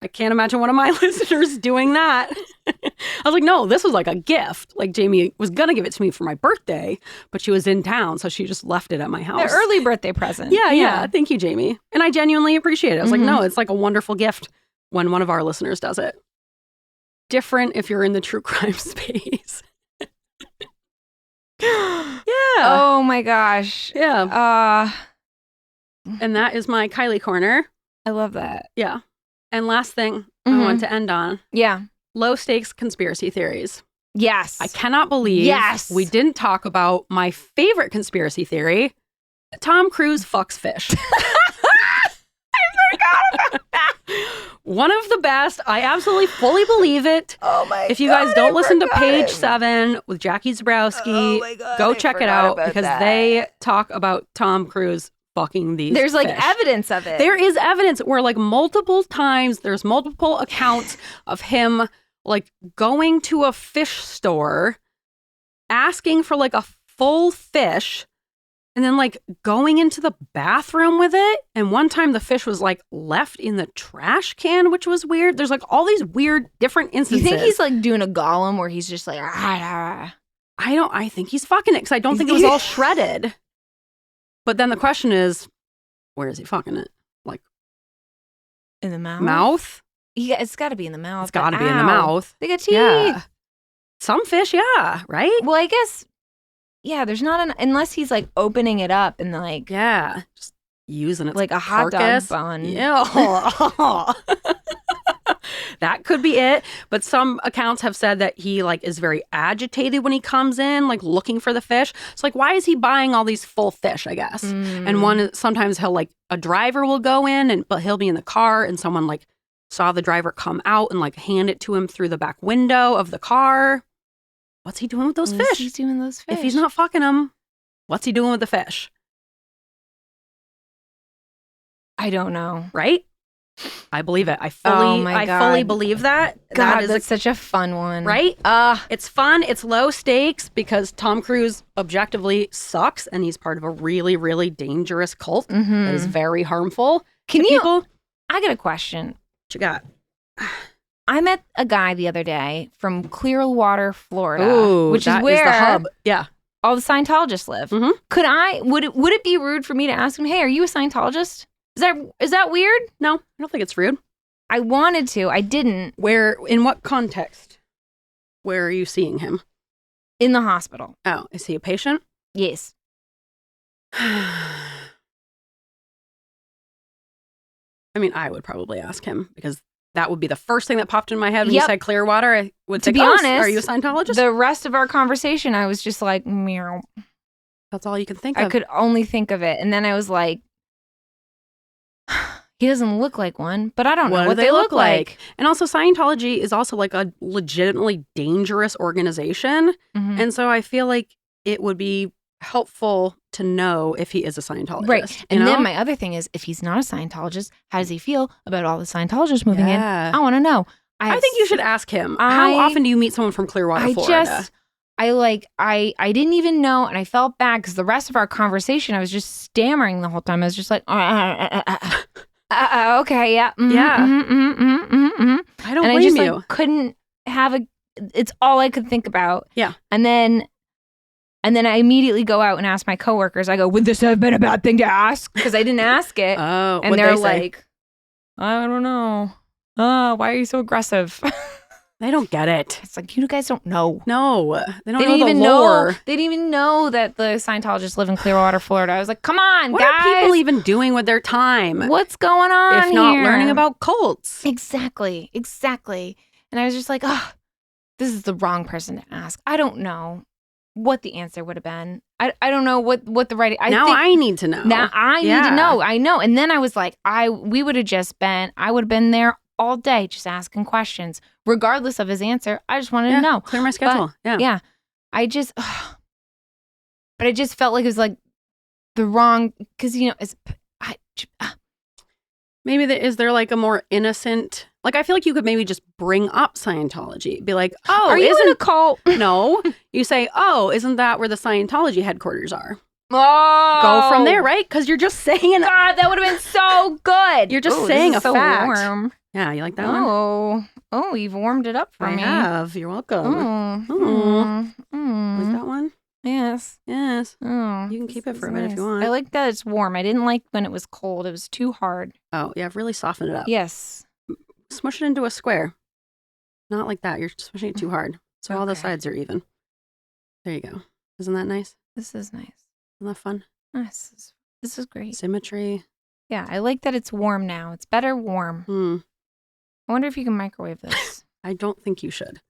I can't imagine one of my listeners doing that. I was like, no, this was like a gift. Like, Jamie was going to give it to me for my birthday, but she was in town, so she just left it at my house. The early birthday present. Yeah. Thank you, Jamie. And I genuinely appreciate it. I was like, no, it's like a wonderful gift when one of our listeners does it. Different if you're in the true crime space. Yeah. Oh my gosh. Yeah. And that is my Kylie Corner. I love that. Yeah. And last thing I want to end on. Yeah. Low stakes conspiracy theories. Yes. I cannot believe we didn't talk about my favorite conspiracy theory. Tom Cruise fucks fish. I forgot about that. One of the best. I absolutely fully believe it. Oh my God. If you guys don't listen to Page 7 with Jackie Zabrowski, go check it out because they talk about Tom Cruise fucking these There's like fish. evidence of it. There is evidence where like multiple times there's multiple accounts of him like going to a fish store, asking for like a full fish, and then like going into the bathroom with it. And one time the fish was like left in the trash can, which was weird. There's like all these weird different You instances. think he's like doing a Gollum where he's just like, I think he's fucking it because I don't think it was all shredded. But then the question is, where is he fucking it? Like in the mouth? mouth? Yeah, it's got to be in the mouth. It's got to but be in the ow, mouth. They got teeth. Yeah. Some fish, yeah, right? Well, I guess, yeah, there's not an, unless he's like opening it up and like, Yeah. Just using it like a hot dog bun. Yeah. That could be it. But some accounts have said that he like is very agitated when he comes in, like looking for the fish. So like, why is he buying all these full fish, I guess? And sometimes he'll like, a driver will go in but he'll be in the car and someone like saw the driver come out and like hand it to him through the back window of the car. What's he doing with those What's fish? he doing with those fish? If he's not fucking them, what's he doing with the fish? I don't know. Right? I believe it. I my fully God. believe that. God, that is that's such a fun one. right? It's fun. It's low stakes because Tom Cruise objectively sucks and he's part of a really, really dangerous cult that is very harmful Can to you? people. I got a question. What you got? I met a guy the other day from Clearwater, Florida, Ooh, which is that where the hub. Yeah. all the Scientologists live. Mhm. Would it be rude for me to ask him, "Hey, are you a Scientologist?" Is that weird? No, I don't think it's rude. I wanted to. I didn't. Where, in what context? Where are you seeing him? In the hospital. Oh, is he a patient? Yes. I mean, I would probably ask him because that would be the first thing that popped in my head when you Yep. said Clearwater. I would To think, be oh, honest, are you a Scientologist? The rest of our conversation, I was just like, meow. That's all you can think I of. could only think of it. And then I was like, he doesn't look like one, but I don't know do what they look like. And also, Scientology is also like a legitimately dangerous organization. Mhm. And so I feel like it would be helpful to know if he is a Scientologist. Right. you And know? then my other thing is, if he's not a Scientologist, how does he feel about all the Scientologists moving Yeah. in? I want to know. I think you should ask him. How often do you meet someone from Clearwater, Florida? I didn't even know, and I felt bad because the rest of our conversation, I was just stammering the whole time. I was just like, okay, yeah, Yeah. I don't and I blame just you. like couldn't have a. It's all I could think about. Yeah. And then I immediately go out and ask my coworkers. I go, "Would this have been a bad thing to ask?" Because I didn't ask it. Oh, And what'd they're they say? like, "I don't know. Why are you so aggressive?" They don't get it. It's like, you guys don't know. No, they don't They know didn't the even lore. know. They didn't even know that the Scientologists live in Clearwater, Florida. I was like, come on, What guys. are people even doing with their time? What's going on if not here? learning about cults? Exactly. And I was just like, oh, this is the wrong person to ask. I don't know what the answer would have been. I don't know what the right. I need to know. Now I need to know. I know. And then I was like, I would have been there all day just asking questions, regardless of his answer. I just wanted to know. Clear my schedule. Yeah. I just, but I just felt like it was like the wrong, because, Maybe is there like a more innocent, like I feel like you could maybe just bring up Scientology. Be like, oh, are you in a cult? No. You say, oh, isn't that where the Scientology headquarters are? Oh. Go from there, right? Because you're just saying God, that would have been so good. You're just Ooh, saying this a is so fact. warm. Yeah, you like that one? Oh, you've warmed it up for I me. have. You're welcome. Like that one? Yes. Yes. Oh, You can keep this it for is a bit if nice. you want. I like that it's warm. I didn't like when it was cold. It was too hard. Oh, yeah, I've really softened it up. Yes. Smush it into a square. Not like that. You're smushing it too hard. So all the Okay. sides are even. There you go. Isn't that nice? This is nice. Isn't that fun? This is great. Symmetry. Yeah, I like that it's warm now. It's better warm. I wonder if you can microwave this. I don't think you should.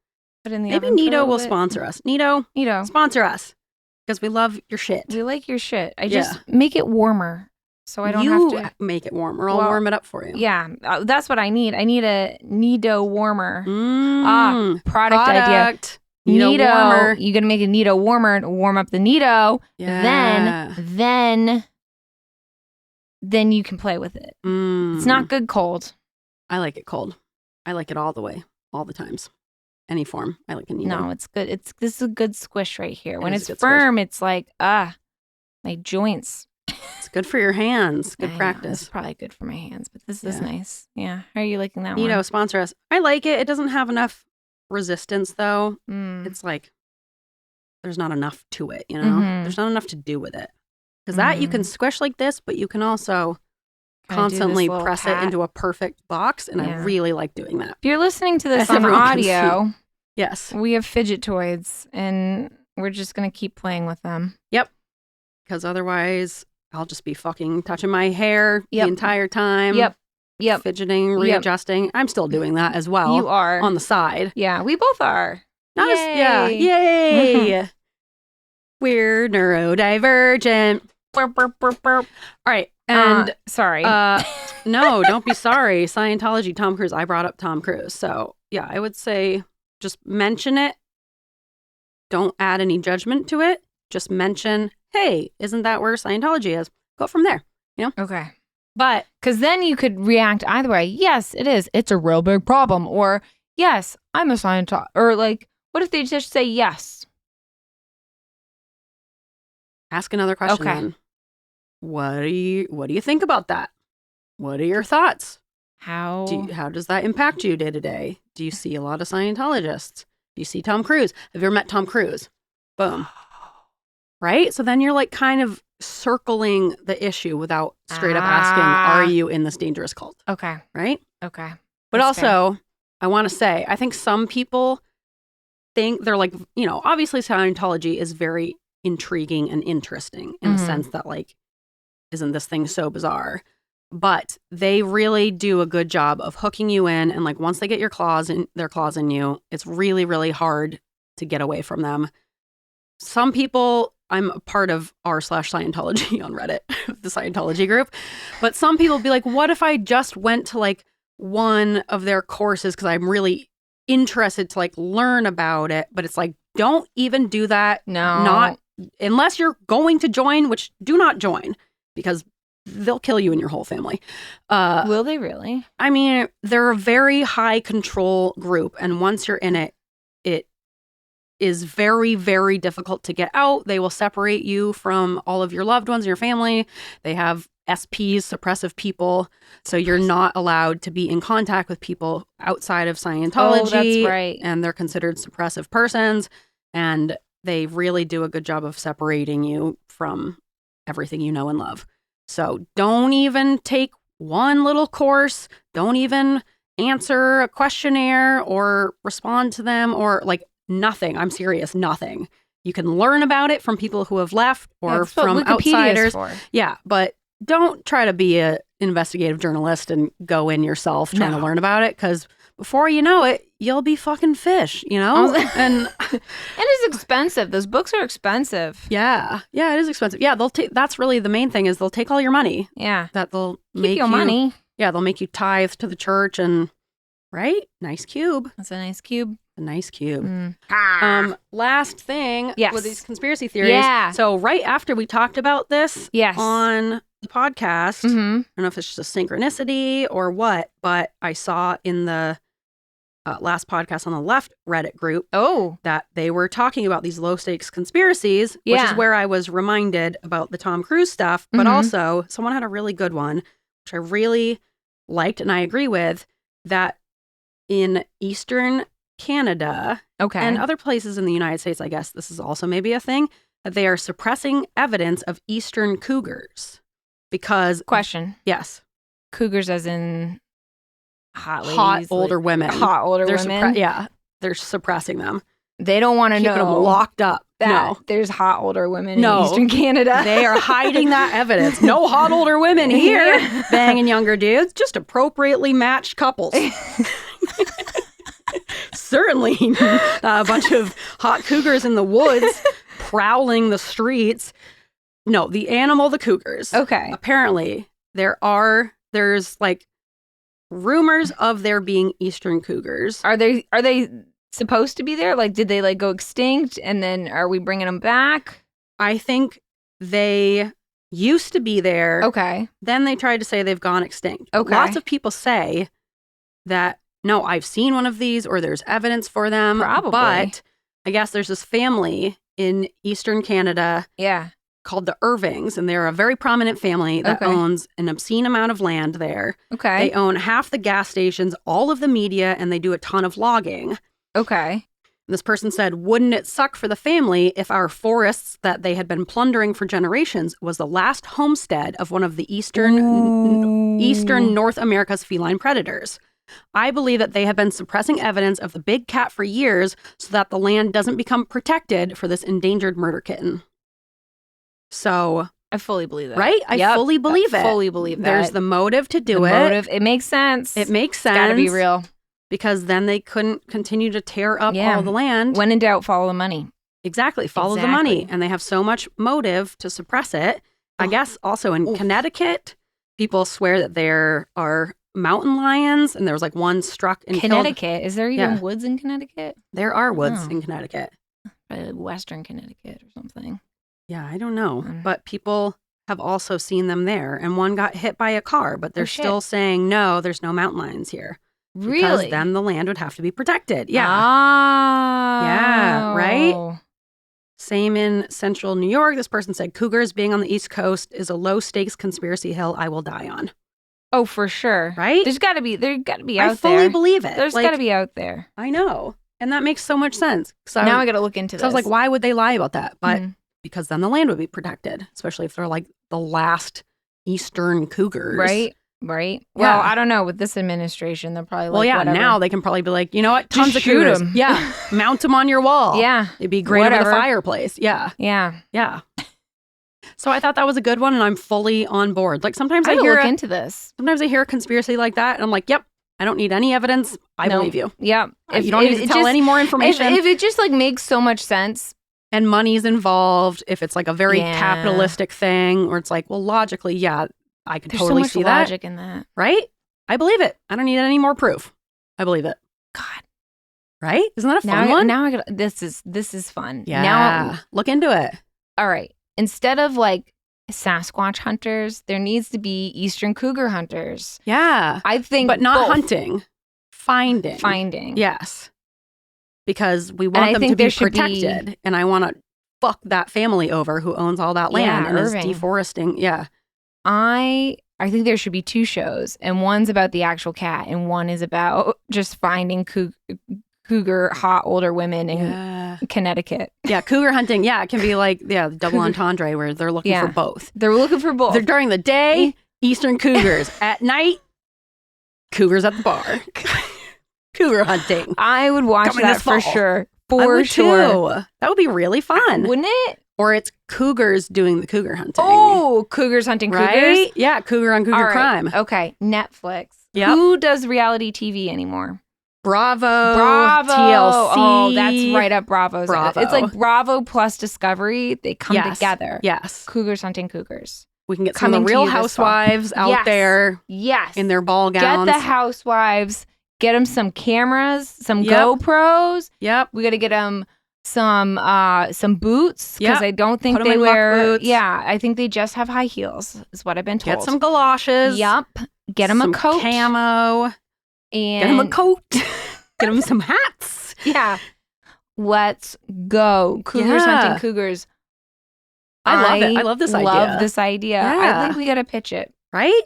Put it in the Maybe oven for a Nito little will bit. sponsor us. Nito, sponsor us. Because we love your shit. We like your shit. I just make it warmer so I don't have to. Make it warm or I'll Well, warm it up for you. Yeah, that's what I need. I need a Nito warmer. Product idea. Product. Nito warmer. You gotta make a Nito warmer to warm up the Nito. Yeah. Then then you can play with it. It's not good cold. I like it cold. I like it all the way, all the times. Any form. I like it needed. No, it's good. This is a good squish right here. When is it's a good firm, it's like, my joints. It's good for your hands. Good I know, practice. it's probably good for my hands, but this is Yeah. nice. Yeah. How are you liking that one? Neato, sponsor us. I like it. It doesn't have enough resistance, though. It's like there's not enough to it, you know? Mhm. There's not enough to do with it. Because that you can squish like this, but you can also Kinda do this constantly little press pat. it into a perfect box, and I Yeah. really like doing that. If you're listening to this As on everyone can see. audio, Yes. we have fidget toys, and we're just going to keep playing with them. Because otherwise, I'll just be fucking touching my hair Yep. the entire time. Yep. Fidgeting, readjusting. I'm still doing that as well. You are. On the side. Yeah, we both are. Not as, yeah. Yay. We're neurodivergent. Burp, burp, burp, burp. All right. And sorry. no, don't be sorry. Scientology, Tom Cruise. I brought up Tom Cruise. So yeah, I would say just mention it. Don't add any judgment to it. Just mention, hey, isn't that where Scientology is? Go from there. Okay. But Because then you could react either way. Yes, it is. It's a real big problem. Or, yes, I'm a Scientologist. Or, like, what if they just say yes? ask another question Okay. then. What do you think about that? What are your thoughts? How? How does that impact you day to day? Do you see a lot of Scientologists? Do you see Tom Cruise? Have you ever met Tom Cruise? Boom. Right? So then you're like kind of circling the issue without straight up asking, are you in this dangerous cult? Okay. Right? Okay. But That's also, I want to say, I think some people think they're like, obviously Scientology is very intriguing and interesting in the Mhm. sense that like, isn't this thing so bizarre? But they really do a good job of hooking you in. And like once they get their claws in you, it's really, really hard to get away from them. Some people, I'm a part of r/Scientology on Reddit, the Scientology group. But some people be like, what if I just went to like one of their courses because I'm really interested to like learn about it? But it's like, don't even do that. No. Not unless you're going to join, which do not join because they'll kill you and your whole family. Will they really? I mean, they're a very high control group. And once you're in it, it is very, very difficult to get out. They will separate you from all of your loved ones and your family. They have SPs, suppressive people. So you're not allowed to be in contact with people outside of Scientology. Oh, that's right. And they're considered suppressive persons. And they really do a good job of separating you from everything you know and love. So don't even take one little course. Don't even answer a questionnaire or respond to them or like nothing. I'm serious, nothing. You can learn about it from people who have left or That's what from Wikipedia is outsiders. for. Yeah, but don't try to be an investigative journalist and go in yourself trying to No. learn about it because before you know it, you'll be fucking fish, And And it's expensive. Those books are expensive. yeah, it is expensive. Yeah, that's really the main thing is they'll take all your money. Yeah. That they'll Keep make your you money. Yeah, they'll make you tithe to the church and right? Nice cube. That's a nice cube. A nice cube. Mm. Last thing Yes. with these conspiracy theories. Yeah. So right after we talked about this Yes. on the podcast, Mm-hmm. I don't know if it's just a synchronicity or what, but I saw in the last podcast on the left Reddit group Oh. that they were talking about these low stakes conspiracies, which Yeah. is where I was reminded about the Tom Cruise stuff. But Mhm. also, someone had a really good one, which I really liked and I agree with, that in Eastern Canada Okay. and other places in the United States, I guess this is also maybe a thing, that they are suppressing evidence of Eastern Cougars because, Question. yes, Cougars as in hot ladies. hot older women. Hot older They're women. they're suppressing them. They don't want to Keeping them know locked up. that No. there's hot older women No. in Eastern Canada. They are hiding that evidence. No hot older women here Yeah. banging younger dudes, just appropriately matched couples. Certainly a bunch of hot cougars in the woods prowling the streets. No, the animal, the cougars. Okay. Apparently, there's like rumors of there being Eastern cougars. Are they supposed to be there? Like, did they like go extinct and then are we bringing them back? I think they used to be there. Okay. Then they tried to say they've gone extinct. Okay. Lots of people say that, no, I've seen one of these or there's evidence for them. Probably. But I guess there's this family in Eastern Canada Yeah. called the Irvings, and they're a very prominent family that Okay. owns an obscene amount of land there. Okay. They own half the gas stations, all of the media, and they do a ton of logging. Okay. This person said, wouldn't it suck for the family if our forests that they had been plundering for generations was the last homestead of one of the eastern North America's feline predators? I believe that they have been suppressing evidence of the big cat for years so that the land doesn't become protected for this endangered murder kitten. So, I fully believe that. right? I fully believe it. Fully believe that. There's the motive to do The it. motive. It makes sense. It makes sense. It's gotta be real. Because then they couldn't continue to tear up Yeah. all the land. When in doubt, follow the money. Exactly. Follow the money. Exactly. And they have so much motive to suppress it. I guess also in Connecticut, people swear that there are mountain lions, and there was like one struck in Connecticut. Is there even Yeah. woods in Connecticut? There are woods Oh. in Connecticut. Western Connecticut or something. Yeah, I don't know. Mm. But people have also seen them there. And one got hit by a car, but they're shit. still saying, no, there's no mountain lions here. Because Really? then the land would have to be protected. Yeah. Oh. Yeah, right? Same in central New York. This person said, Cougars being on the East Coast is a low stakes conspiracy hill I will die on. Oh, for sure. Right? They've got to be I out fully there. believe it. There's Like, got to be out there. I know. And that makes so much sense. So Now I got to look into this. I was like, why would they lie about that? But Mhm. because then the land would be protected, especially if they're like the last Eastern Cougars. Right? Right? Yeah. Well, I don't know. With this administration, they're probably like, Well, yeah, whatever. now they can probably be like, you know what? Just Tons of shoot Cougars. 'em. Yeah. Mount them on your wall. Yeah. It'd be great over Whatever. the fireplace. Yeah. Yeah. Yeah. So I thought that was a good one, and I'm fully on board. Like sometimes I I gotta hear look into this. sometimes I hear a conspiracy like that, and I'm like, yep, I don't need any evidence. I No. believe you. Yeah. You don't need to tell any more information. If it just like makes so much sense. And money's involved, if it's like a very Yeah. capitalistic thing, where it's like, well, logically, yeah, I could There's totally so much see that. logic in that. Right? I believe it. I don't need any more proof. I believe it. God. Right? Isn't that a fun Now, one? now I got this is fun. yeah. Now, Look into it. all right. Instead of like Sasquatch hunters, there needs to be Eastern Cougar hunters. Yeah. I think, But not both. hunting. Finding. Finding. Yes. Because we I want them think to be there should be- protected. And I want to fuck that family over who owns all that land Yeah, and is Irving. deforesting. Yeah. I think there should be two shows, and one's about the actual cat, and one is about just finding cougar hot older women in Yeah. Connecticut. Yeah. Cougar hunting. Yeah. It can be like, yeah, the double entendre where they're looking Yeah. for both. They're looking for both. They're during the day, Eastern Cougars. At night, Cougars at the bar. Cougar hunting. I would watch Coming that this for fall. sure. I For would sure. too. That would be really fun. Wouldn't it? Or it's Cougars doing the cougar hunting. Oh, Cougars hunting right? Cougars. Yeah, cougar on cougar All right. crime. Okay, Netflix. Yep. Who does reality TV anymore? Bravo. Bravo. TLC. Oh, that's right up Bravo's. Bravo. It's like Bravo plus Discovery. They come Yes. together. Yes. Cougars hunting Cougars. We can get some of Coming the to real you this fall. housewives out Yes. there Yes. in their ball gowns. Get the housewives. Get them some cameras, some Yep. GoPros. Yep. We got to get them some boots because Yep. I don't think Put 'em they in muck wear. boots. Yeah, I think they just have high heels. Is what I've been told. Get some galoshes. Yup. Get them a some coat. camo. And Get them a coat. Get them some hats. Yeah. Let's go. Cougars Yeah. hunting Cougars. I love it. I love this idea. Love this idea. Yeah. I think we got to pitch it, Right?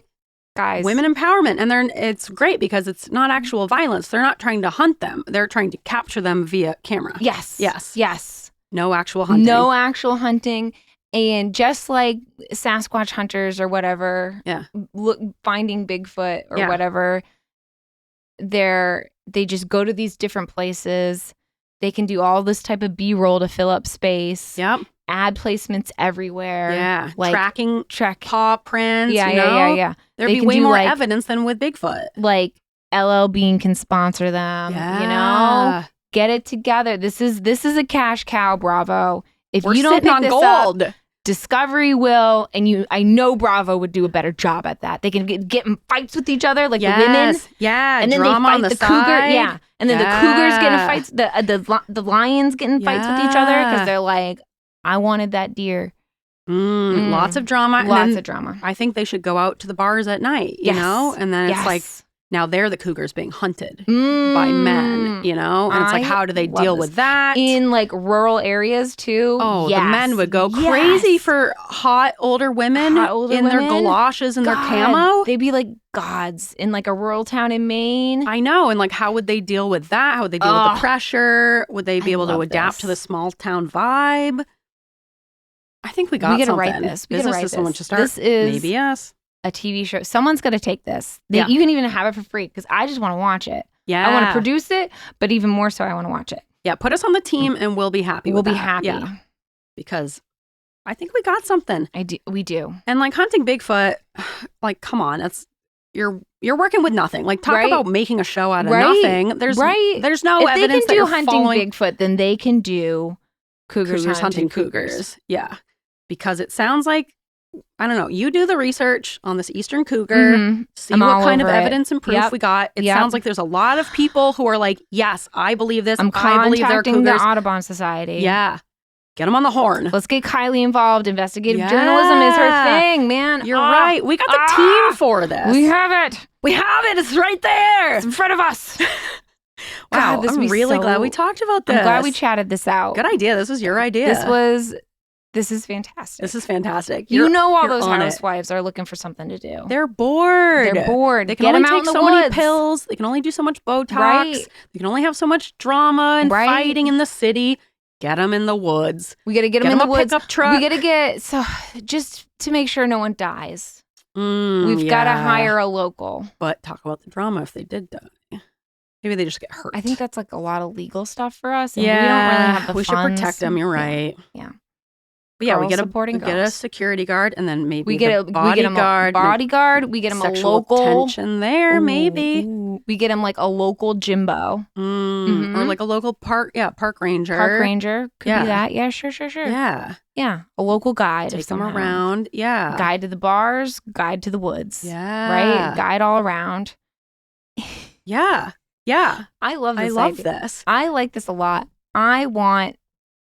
guys. Women empowerment. And it's great because it's not actual violence. They're not trying to hunt them. They're trying to capture them via camera. Yes. Yes. Yes. No actual hunting. No actual hunting. And just like Sasquatch hunters or whatever, Yeah. finding Bigfoot or Yeah. whatever, they just go to these different places. They can do all this type of B-roll to fill up space. Yep. Ad placements everywhere. Yeah. Like Tracking track. paw prints. Yeah, you yeah, know? yeah, yeah. There'd They be can way do, more like- evidence than with Bigfoot. Like LL Bean can sponsor them. You know, get it together. This is a cash cow, Bravo. If We're you don't sitting pick on this gold. up, Discovery will, and I know Bravo would do a better job at that. They can get in fights with each other, like the women, Yeah. and then drama they fight on the, cougar. side. Yeah, and then the cougars get in fights. The lions get in fights with each other Yeah. because they're like, I wanted that deer. Lots of drama. Lots of drama. I think they should go out to the bars at night, you know? And then it's like, now they're the cougars being hunted by men, you know? And it's like, how do they deal with that? In like rural areas too. Oh, the men would go crazy for hot older women in their galoshes and their camo. They'd be like gods in like a rural town in Maine. I know. And like, how would they deal with that? How would they deal with the pressure? Would they be able to adapt to the small town vibe? I think we got something. We gotta write this. We gotta write this. Someone should start. This is maybe us. A TV show. Someone's gonna take this. You can even have it for free because I just want to watch it. Yeah. I want to produce it, but even more so, I want to watch it. Yeah. Put us on the team and we'll be happy. We'll be happy. Yeah. Because I think we got something. We do. And like hunting Bigfoot, like, come on, you're working with nothing. Like, talk about making a show out of nothing. There's no evidence that you're hunting Bigfoot, then they can do Cougars hunting Cougars. Yeah. Because it sounds like, I don't know, you do the research on this Eastern Cougar, see what kind of evidence and proof we got. It sounds like there's a lot of people who are like, yes, I believe this. I'm contacting the Audubon Society. Yeah. Get them on the horn. Let's get Kylie involved. Investigative journalism is her thing, man. You're right. We got the team for this. We have it. We have it. It's right there. It's in front of us. Wow. God, I'm really glad we talked about this. I'm glad we chatted this out. Good idea. This was your idea. This is fantastic. This is fantastic. You know all those housewives are looking for something to do. They're bored. They can only take so many pills. They can only do so much Botox. Right. They can only have so much drama and fighting in the city. Get them in the woods. We got to get them in the woods. Pickup truck. We got to just to make sure no one dies. We've got to hire a local. But talk about the drama if they did die. Maybe they just get hurt. I think that's like a lot of legal stuff for us. And we don't really have the funds. We should protect them. You're right. Yeah. But yeah, we get a security guard, and then maybe we get a bodyguard. We get him a local tension there. Maybe we get him like a local Jimbo, or like a local park ranger. Park ranger could be that. Yeah, sure. Yeah, a local guide. Take them around. Yeah, guide to the bars, guide to the woods. Yeah, right. Guide all around. Yeah. I love this. This. I like this a lot. I want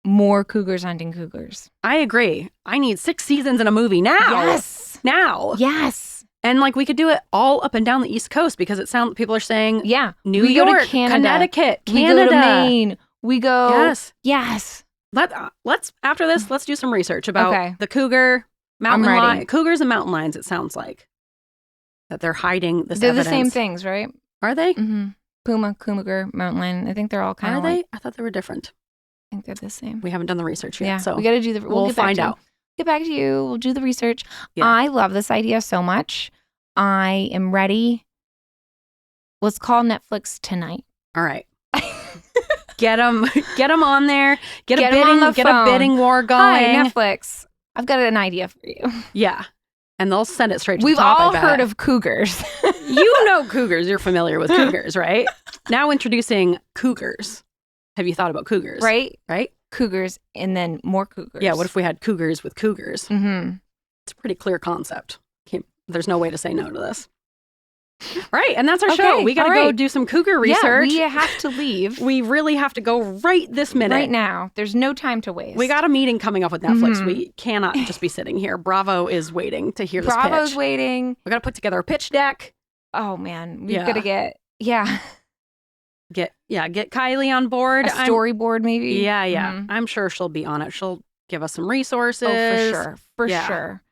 more Cougars hunting Cougars. I agree. I need 6 seasons in a movie now. Yes. Now. Yes. And like we could do it all up and down the East Coast because it sounds people are saying New York, go to Canada, Connecticut, we go to Maine. We go Yes. Let's after this, let's do some research about the cougar, mountain lion, cougars and mountain lions, it sounds like. That they're hiding this evidence. They're the same things, right? Are they? Mm-hmm. Puma, cougar, mountain lion. I think they're all kind of Are they? I thought they were different. I think they're the same. We haven't done the research yet, so we got to do the. We'll find out. Get back to you. We'll do the research. Yeah. I love this idea so much. I am ready. Let's call Netflix tonight. All right. Get them on there. Get a bidding war going. Hi, Netflix. I've got an idea for you. Yeah. And they'll send it straight to We've the top, all heard of cougars. You know cougars. You're familiar with cougars, right? Now introducing cougars. Have you thought about cougars? Right? Right? Cougars and then more cougars. Yeah, what if we had cougars with cougars? Mm-hmm. It's a pretty clear concept. There's no way to say no to this. Right, and that's our show. We got to go do some cougar research. Yeah, we have to leave. We really have to go right this minute. Right now. There's no time to waste. We got a meeting coming up with Netflix. Mm-hmm. We cannot just be sitting here. Bravo is waiting to hear this pitch. Bravo's waiting. We got to put together a pitch deck. Oh, man. We've got to get Kylie on board. A storyboard, maybe. Yeah. Mm-hmm. I'm sure she'll be on it. She'll give us some resources. Oh, for sure.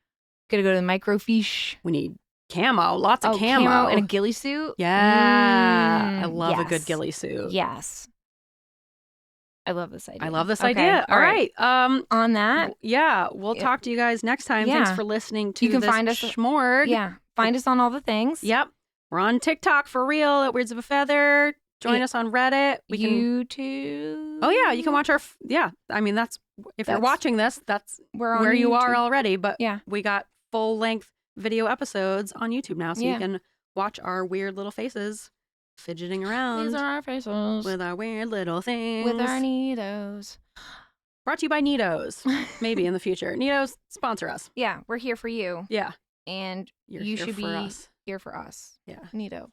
Gotta go to the microfiche. We need camo, lots of camo. And a ghillie suit. Yeah. I love a good ghillie suit. Yes. I love this idea. idea. All right. On that. We'll talk to you guys next time. Yeah. Thanks for listening to this find us shmorg. Yeah. Find us on all the things. Yep. We're on TikTok for real at Weirds of a Feather. Join us on Reddit. YouTube. Oh yeah, you can watch our. I mean that's if you're watching this, that's where you are already. But we got full length video episodes on YouTube now, so you can watch our weird little faces fidgeting around. These are our faces with our weird little things. With our neatos. Brought to you by Neatos. Maybe in the future, Neatos sponsor us. Yeah, we're here for you. Yeah, and you should be here for us. Yeah, Neato.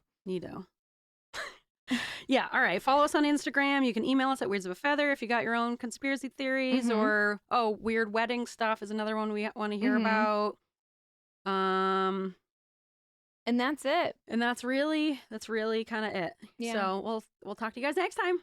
Yeah. All right. Follow us on Instagram. You can email us at Weirds of a Feather if you got your own conspiracy theories or, weird wedding stuff is another one we want to hear about. And that's it. And that's really kind of it. Yeah. So we'll talk to you guys next time.